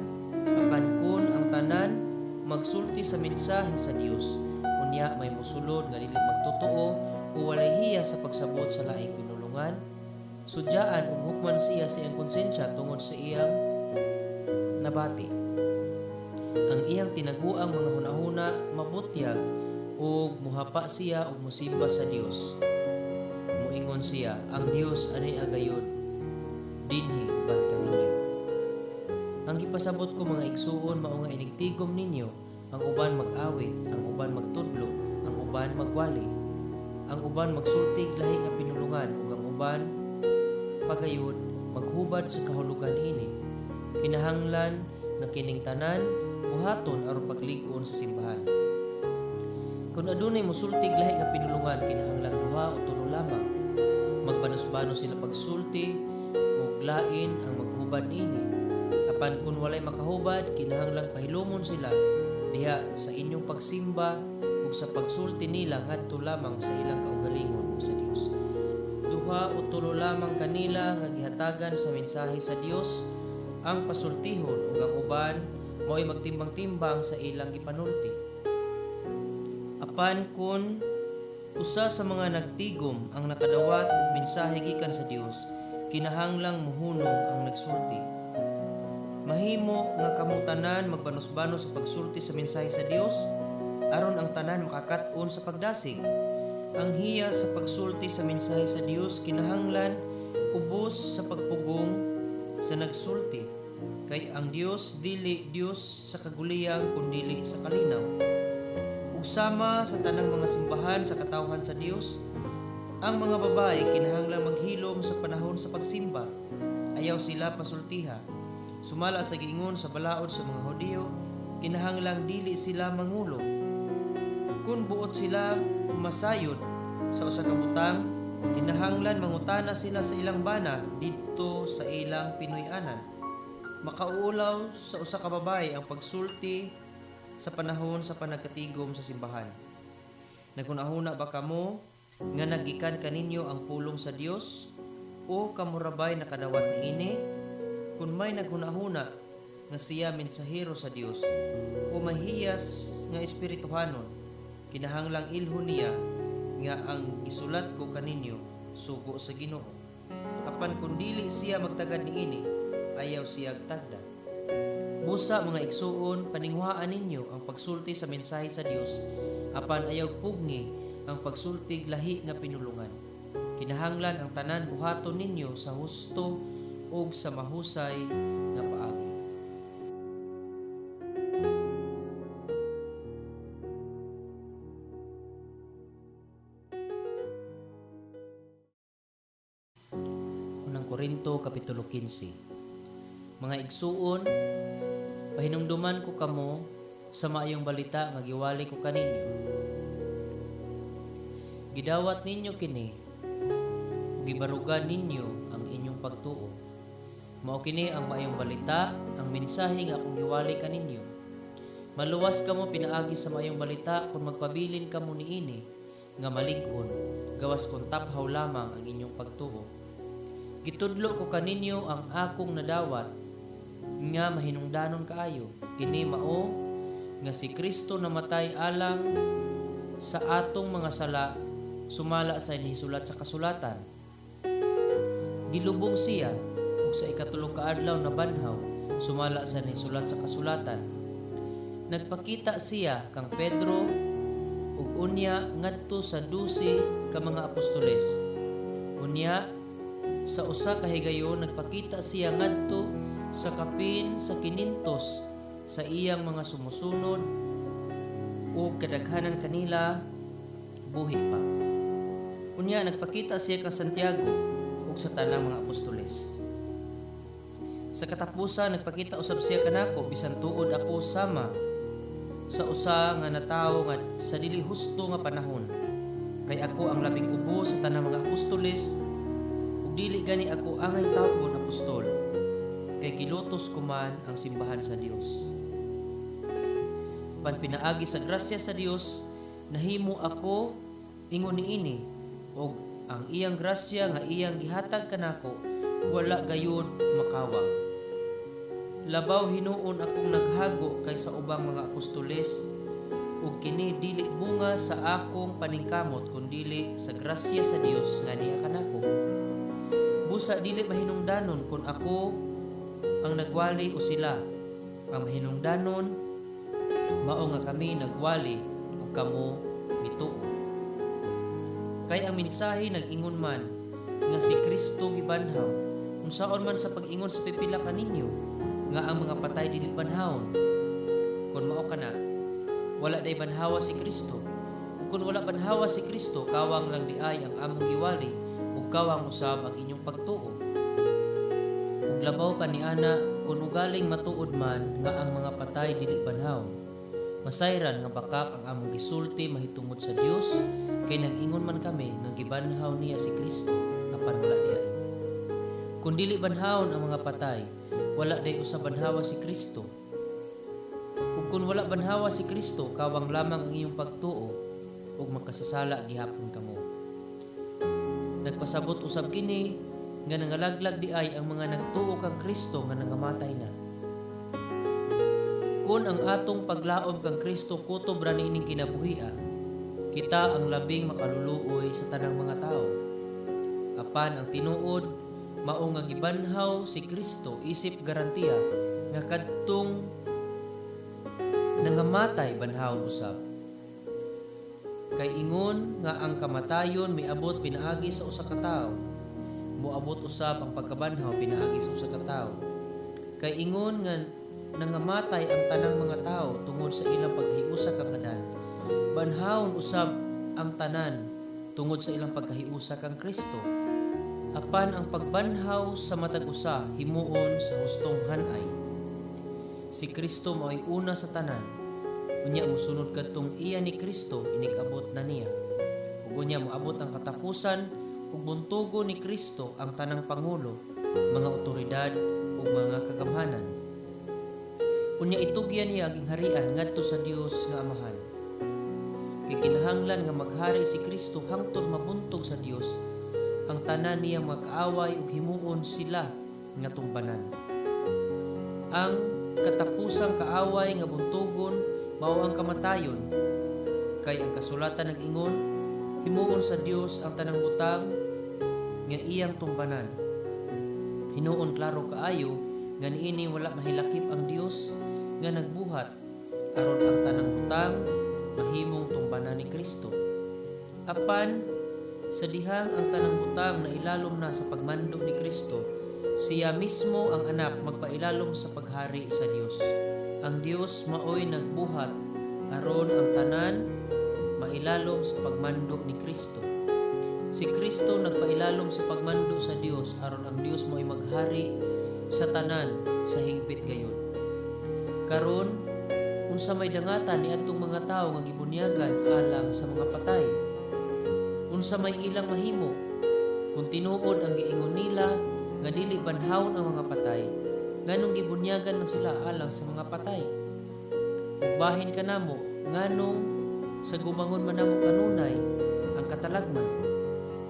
Apan kun ang tanan magsulti sa mensahe sa Dios, unya may mosulod nga dili magtotoo o walay hiya sa pagsabot sa laing pinulungan, sudyaan ug hukman siya sa iyang konsensya tungod sa iyang nabati. Ang iyang tinaguang mga hunahuna mabutyag ug muhapa siya ug musimba sa Dios. Muingon siya, ang Dios ani agayod dinhi bad kaninyo. Ang Ang gipasabot ko mga igsuon mao nga inigtigom ninyo, ang uban mag-awit, ang uban magtudlo, ang uban magwali, ang uban magsultig lahi nga pinulungan ug ang uban pagayod maghubad sa kahulugan ini. Kinahanglan nga kining tanan buhaton aron paglig-on sa simbahan. Kung adunay mosultig lahi nga pinulungan, kinahanglan duha o tulo lamang. Magbanos-banos sila pagsulti ug lain ang maghubad niini. Apan kung walay makahubad, kinahanglang pahilumon sila diha sa inyong pagsimba ug sa pagsulti nila ngadto lamang sa ilang kaugalingon sa Dios. Duha o tulo lamang kanila nga gihatagan sa mensahe sa Dios ang pasultihon ug ang uban mao'y magtimbang-timbang sa ilang gipanulti. Apan kun usa sa mga nagtigom ang nakadawat og mensahe gikan sa Dios, kinahanglang muhunong ang nagsulti. Mahimo nga kamong tanan magbanos-banos sa pagsulti sa mensahe sa Dios aron ang tanan makakat-on sa pagdasig. Ang hiya sa pagsulti sa mensahe sa Dios kinahanglan ubos sa pagpugong sa nagsulti, kay ang Dios dili Dios sa kaguliyang kundi sa kalinaw. Ug sama sa tanang mga simbahan sa katawhan sa Dios, ang mga babae kinahanglan maghilom sa panahon sa pagsimba. Ayaw sila pasultiha. Sumala sa giingon sa balaod sa mga Hudiyo, kinahanglang dili sila mangulo. Kung buot sila masayod sa usa ka butang, kinahanglan mangutana sila sa ilang bana didto sa ilang Pinoy-anan. Makauulaw sa usa ka babae ang pagsulti sa panahon sa panagkatigom sa simbahan. Naghunahuna ba kamo nga nagikan kaninyo ang pulong sa Dios o kamurabay nakadawat niini? Kung may naghunahuna nga siya mensahero sa Dios o mahiyas nga espirituhanon, kinahanglang ilhon niya nga ang gisulat ko kaninyo sugo sa Ginoo. Apan kung dili siya magtagad niini, ayaw siya tagda. Busa mga igsuon, paninghuaan ninyo ang pagsulti sa mensahe sa Dios, apan ayaw pugni ang pagsultig lahi nga pinulungan. Kinahanglan ang tanan buhaton ninyo sa husto ug sa mahusay nga paagi. Unang Korinto kapitulo 15. Mga igsuon, pahinumduman ko kamo sa maayong balita nga giwali ko kaninyo. Gidawat ninyo kini ug gibarugan ninyo ang inyong pagtuo. Mao kini ang maayong balita, ang mensahe nga akong giwali kaninyo. Maluwas kamo pinaagi sa maayong balita kung magpabilin kamo niini nga malig-on, gawas kung taphaw lamang ang inyong pagtuo. Gitudlo ko kaninyo ang akong nadawat nga mahinungdanon kaayo. Kini mao nga si Kristo namatay alang sa atong mga sala, sumala sa inisulat sa kasulatan. Gilubong siya sa ikatulong kaadlaw na banhaw, sumala sa nisulat sa kasulatan. Nagpakita siya kang Pedro ug unya ngadto sa 12 ka mga apostoles. Unya sa usa ka higayon nagpakita siya ngadto sa kapin sa 500 sa iyang mga sumusunod ug kadaghanan kanila buhi pa. Unya nagpakita siya kang Santiago ug sa tanang mga apostoles. Sa katapusan nagpakita usab siya kanako bisan tuod ako sama sa usa nga natawo nga sa dili husto nga panahon. Kay ako ang labing ubo sa tanang mga apostoles ug dili gani ako angay tawgon apostol. Kay kilutos ko man ang simbahan sa Dios. Pan pinaagi sa grasya sa Dios, nahimo ako ingon niini ug ang iyang grasya nga iyang gihatag kanako wala gayud makawang. Labaw hinuon akong naghago kaysa ubang mga apostoles ug kini dili bunga sa akong paningkamot kundi sa grasya sa Dios nga niya kanako. Busa dili mahinungdanon kung ako ang nagwali o sila. Ang mahinungdanon mao nga kami nagwali ug kamo mituo. Kay ang mensahe nag-ingon man nga si Kristo gibanhaw, unsaon man sa pag-ingon sa pipila kaninyo, nga ang mga patay dili banhawon. Kung mao kana, wala day banhawa si Kristo. Ug kung wala banhawa si Kristo, kawang lang di ay ang among giwali ug kawang usab ang inyong pagtuo. Ug labaw pa ni ana, kung ugaling matuod man nga ang mga patay dili banhaw, masayran nga bakak ang among gisulti mahitungod sa Dios, kay nag-ingon man kami nga gibanhaw niya si Kristo apan wala di ay. Kung dili banhawon ang mga patay, wala day usab banhawa si Kristo. Ug kung wala banhawa si Kristo, kawang lamang ang iyong pagtuo ug makasasala gihapon kamo. Nagpasabot usab kini nga nangalaglag di ay ang mga nagtuo kang Kristo nga nangamatay na. Kung ang atong paglaom kang Kristo kutob ra niining kinabuhia, kita ang labing makaluluoy sa tanang mga tao. Apan ang tinuod mao nga gibanhaw si Kristo isip garantiya nga kadtong nangamatay banhaw usab. Kay ingon nga ang kamatayon miabot pinaagi sa usa ka tawo, moabot usab ang pagkabanhaw pinaagi sa usa ka tawo. Kay ingon nga nangamatay ang tanang mga tawo tungod sa ilang paghiusa kang adan, banhawon usab ang tanan tungod sa ilang pagkahiusa kang Kristo. Apan ang pagbanhaw sa matag usa himuon sa hustong hanay. Si Kristo mao'y una sa tanan, unya mosunod kadtong iya ni Kristo inig-abot na niya. Ug unya moabot ang katapusan ug buntugo ni Kristo ang tanang pangulo, mga otoridad ug mga kagamhanan. Unya itugyan niya ang harian ngadto sa Dios nga Amahan. Kay kinahanglan nga maghari si Kristo hangtod mabuntog sa Dios ang tanan niya mag-away ug himuon sila nga tumbanan. Ang katapusang kaaway nga buntugon mao ang kamatayon, kay ang kasulatan nag-ingon, himuon sa Dios ang tanang butang nga iyang tumbanan. Hinuon klaro kaayo nga niini wala mahilakip ang Dios nga nagbuhat aron ang tanang butang mahimong tumbanan ni Kristo. Apan sa dihang ang tanang butang na ilalom na sa pagmando ni Kristo, siya mismo ang anak magpailalom sa paghari sa Dios. Ang Dios maoy nagbuhat aron ang tanan mailalom sa pagmando ni Kristo. Si Kristo nagpailalom sa pagmando sa Dios aron ang Dios maoy maghari sa tanan sa higpit gayon. Karon unsa may dangatan niadtong mga tawo nga gibunyagan alang sa mga patay? Unsa may ilang mahimo kung tinuod ang giingon nila nga dili banhawon ang mga patay, nganong gibunyagan man sila alang sa mga patay? Ug bahin kanamo nganong sa gumangon man namo kanunay ang katalagman,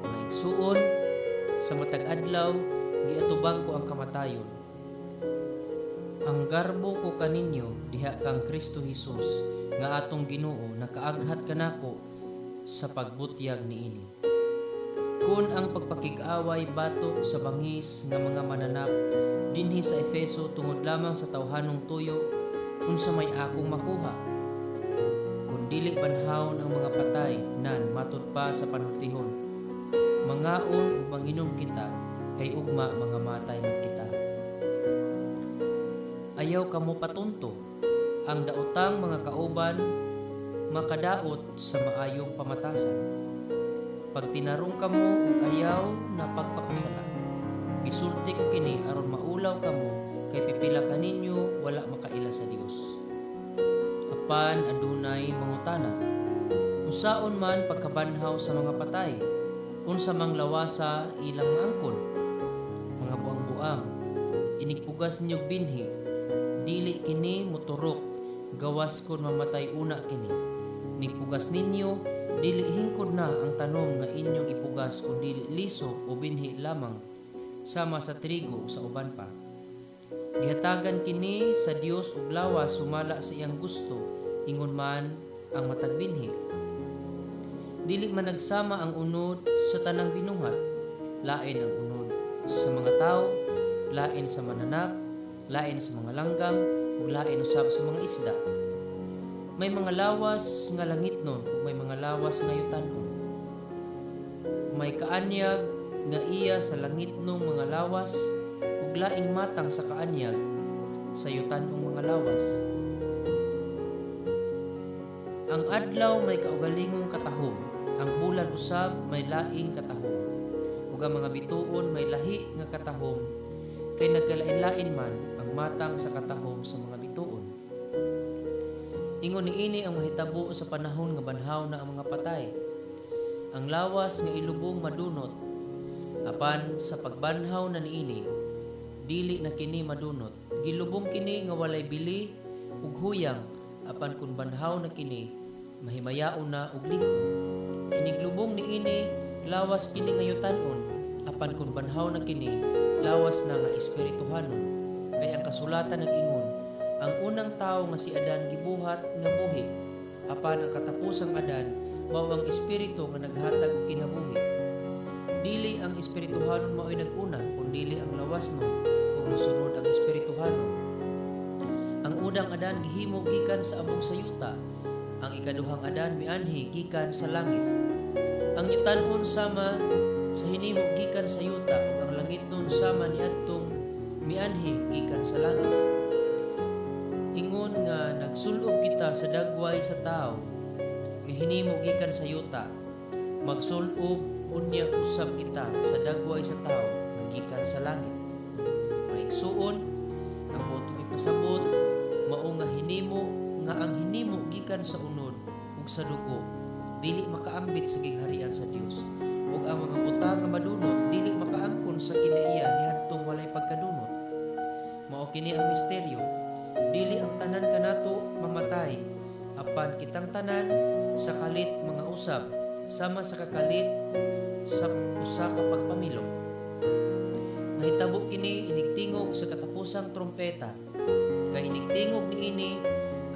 nga igsuon sa matag adlaw giatubang ko ang kamatayon. Ang garbo ko kaninyo diha kang Kristo Jesus nga atong Ginoo nakaaghat kanako sa pagbutyag niini. Kung ang pagpakig-away batok sa bangis nga mga mananap dinhi sa Efeso tungod lamang sa tawhanong tuyo, unsa may akong makuha? Kung dili banhawon ang mga patay nan matud pa sa panultihon, mangaon ug manginom kita kay ugma mga matay man kita. Ayaw kamo patunto ang daotang mga kauban makadaot sa maayong pamatasan. Pag tinarong kamo ug ayaw na pagpakasala, gisulti ko kini aron maulaw kamo kay pipila kaninyo wala makaila sa Dios. Apan adunay mangutana, unsaon man pagkabanhaw sa mga patay? Unsa mang lawasa ilang angkon? Mga buang-buang, inigpugas niyo binhi, dili kini moturok, gawas kon mamatay una kini. Nigpugas ninyo, dili hingkod na ang tanom nga inyong ipugas kung dili liso o binhi lamang, sama sa trigo o sa uban pa. Gihatagan kini sa Dios ug lawas sumala sa iyang gusto, ingon man ang matag binhi. Dili man nagsama ang unod sa tanang binuhat, lain ang unod sa mga tao, lain sa mananap, lain sa mga langgam, ug lain usab sa mga isda. May mga lawas nga langitnon ug may mga lawas nga yutan-on. May kaanyag nga iya sa langitnong mga lawas ug laing matang sa kaanyag sa yutan-ong mga lawas. Ang adlaw may kaugalingong katahom, ang bulan usab may laing katahom, ug ang mga bituon may lahi nga katahom, kay nagkalain-lain man ang matang sa katahom sa mga bituon. Ingon niini ang mahitabo sa panahon nga banhaw na ang mga patay. Ang lawas nga ilubong madunot, apan sa pagbanhaw na niini, dili na kini madunot. Gilubong kini nga walay bili ug huyang, apan kun banhaw na kini, mahimayaon na ug lingkod. Iniglubong niini, lawas kini nga yutan-on, apan kun banhaw na kini, lawas na nga espirituhanon. Kay ang kasulatan nag-ingon, ang unang tao nga si Adan gibuhat nga buhi, apan ang katapusang Adan mao ang espiritu nga naghatag og kinabuhi. Dili ang espirituhanon mao'y nag-una, kundi ang lawas no ug mosunod ang espirituhanon. Ang unang Adan gihimo gikan sa among sayuta, ang ikaduhang Adan mianhi gikan sa langit. Ang yutan-on sama sa hinimo gikan sa yuta ug ang langiton sama niadtong mianhi gikan sa langit. Ingon nga nagsulob kita sa dagway sa tao nga hinimo gikan sa yuta, magsulob unya usab kita sa dagway sa tao nga gikan sa langit. Maigsuon ang botong ipasabot mao nga hinimo nga ang hinimo gikan sa unod ug sa dugo dili makaambit sa gingharian sa Dios, ug ang mga butang nga madunot dili makaangkon sa kinaiya niadtong walay pagkadunot. Mao kini ang misteryo. Dili ang tanan kanato mamatay, apan kitang tanan sa kalit mga usab sama sa kakalit sa usa ka pagpamilo. Mahitabo kini inigtingog sa katapusang trompeta, kay inigtingog niini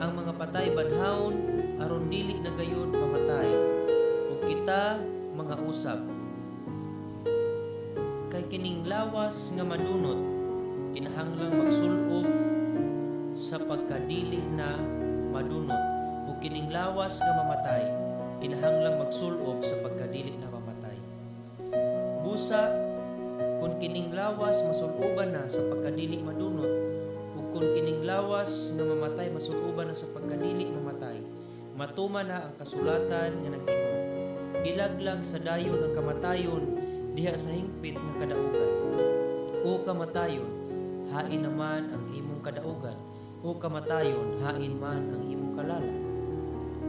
ang mga patay banhawon aron dili na gayon mamatay, ug kita mga usab. Kay kining lawas nga madunot kinahanglang magsulob sa pagkadili na madunot, ug kining lawas nga mamatay kinahanglang magsulob sa pagkadili na mamatay. Busa kun kining lawas masuloban na sa pagkadili madunot, ug kun kining lawas nga mamatay masuloban na sa pagkadili mamatay, matuma na ang kasulatan nga nag-ingon, gilaglag sa dayon ang kamatayon diha sa hingpit nga kadaugan. O kamatayon, hain naman ang imong kadaugan. O kamatayon, hain man ang imong kalala.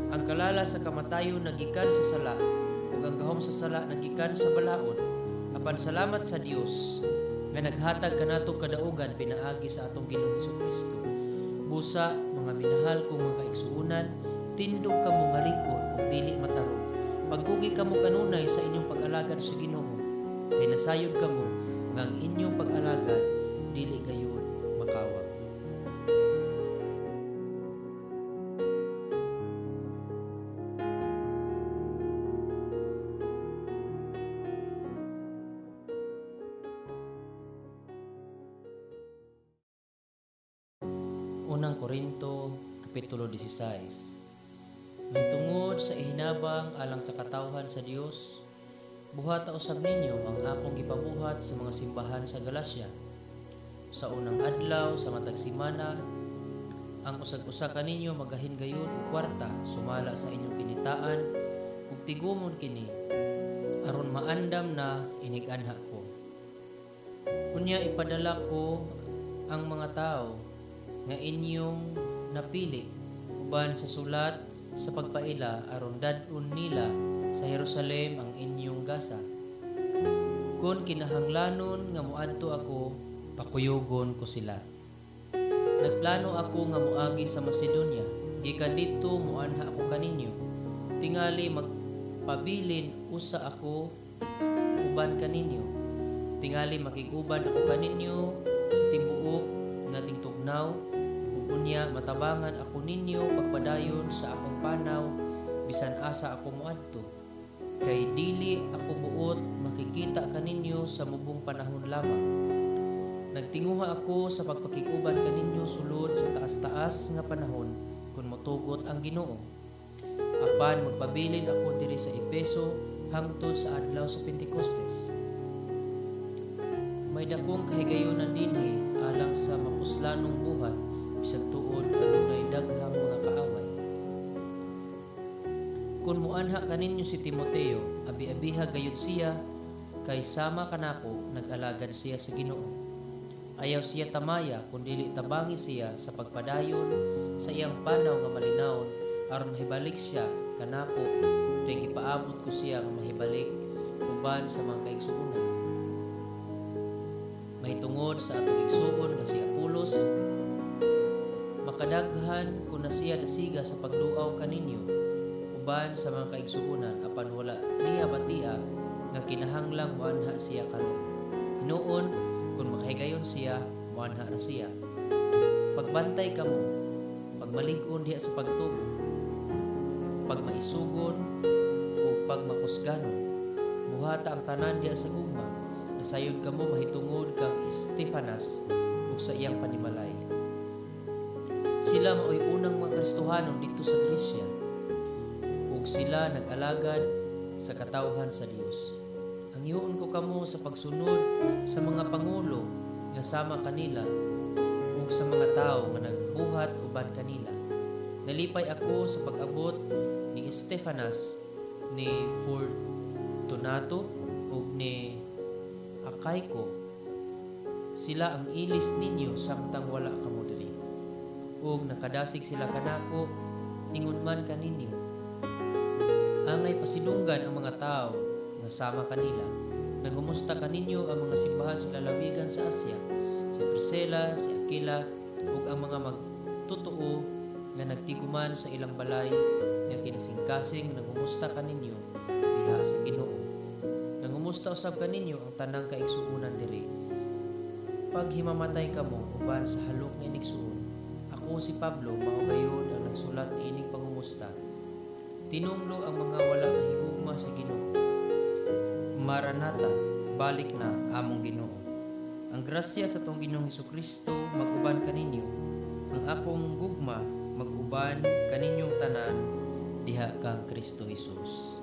Ang kalala sa kamatayon nagikan sa sala, ug ang gahom sa sala nagikan sa balaod. Apan salamat sa Dios nga naghatag kanato kadaugan pinaagi sa atong Ginoong Hesukristo. Busa, mga minahal kong mga kaigsuonan, tindog kamo nga lingkod ug dili matarong. Pagkugi kamo kanunay sa inyong pag-alagad sa Ginoo, kay nasayod kamo nga ang inyong pag-alagad dili gayon makawag. Unang Korinto, Kapitulo 16. Mahitungod sa ihinabang alang sa katawhan sa Dios, buhata usab ninyo ang akong gipabuhat sa mga simbahan sa Galacia. Sa unang adlaw sa matag semana, ang usag-usa kaninyo magahin gayon og kwarta sumala sa inyong kinitaan ug tigumon kini aron maandam na inig-anha ko. Kunya ipadala ko ang mga tao nga inyong napili uban sa sulat sa pagpaila aron dad-on nila sa Jerusalem ang inyong gasa. Kung kinahanglanon nga moadto ako, pakuyogon ko sila. Nagplano ako nga moagi sa Macedonia, gikan dito moanha ako kaninyo. Tingali magpabilin usa ako uban kaninyo. Tingali makiguban ako kaninyo sa tibuok nga tingtugnaw, ug unya matabangan ako ninyo pagpadayon sa akong panaw bisan asa ako moadto. Kay dili ako buot makikita kaninyo sa mubong panahon lamang. Nagtinguha ako sa pagpakiguban kaninyo sulod sa taas-taas nga panahon kun motugot ang Ginoo. Apan magpabilin ako diri sa Efeso hangtod sa adlaw sa Pentecostes. May dakong kahigayonan dinhi alang sa mapuslanong buhat bisan tuod adunay daghang mga kaaway. Kung muanha kaninyo si Timoteo, abi-abiha gayud siya kay sama kanako nag-alagad siya sa Ginoo. Ayaw siya tamaya kung dili tabangi siya sa pagpadayon sa iyang panaw nga malinawon aron mahibalik siya kanako kay gipaabot ko siya nga mahibalik uban sa mga kaigsuonan. May tungod sa atong igsuon nga si Apolos, makadaghan kung na siya dasiga sa pagduaw kaninyo uban sa mga kaigsuonan apan wala niya batia nga kinahanglang muanha siya karon. Noon kung makahigayon siya, muanha na siya. Pagbantay kamo, pagmalig-on diha sa pagtubo, pagmaisugon o pagmakusganon, buhata ang tanan diha sa gugma, nasayod kamo mahitungod kang Estefanas ug sa iyang panimalay. Sila maoy unang mga Kristohanon dito sa Gresya ug sila nag-alagad sa katawhan sa Dios. Ang iyon ko kamo sa pagsunod sa mga pangulo nga sama kanila ug sa mga tao nga nagbuhat uban kanila. Nalipay ako sa pag-abot ni Estefanas, ni Fortunato ug ni Achaiko. Sila ang ilis ninyo samtang wala kamo diri. Ug nakadasig sila kanako ingon man kaninyo. Angay pasilunggan ang mga tao nga sama kanila. Nagumusta kaninyo ang mga simbahan sa lalawigan sa Asya, si Priscilla, si Aquila, ug ang mga magtotoo nga nagtiguman sa ilang balay nga kinasingkasing nagumusta kaninyo diha sa Ginoo. Nangumusta usab kaninyo ang tanang kaigsuonan diri. Pag himamatay kamo uban sa halok nga inigsuon, ako si Pablo mao gayud ang nagsulat ining pangumusta. Tinunglo ang mga wala mahigugma sa Ginoo. Maranatha, balik na among Ginoo. Ang grasya sa tong Ginoong Hesukristo mag-uban kaninyo. Ang akong gugma mag-uban kaninyong tanan diha kang Kristo Jesus.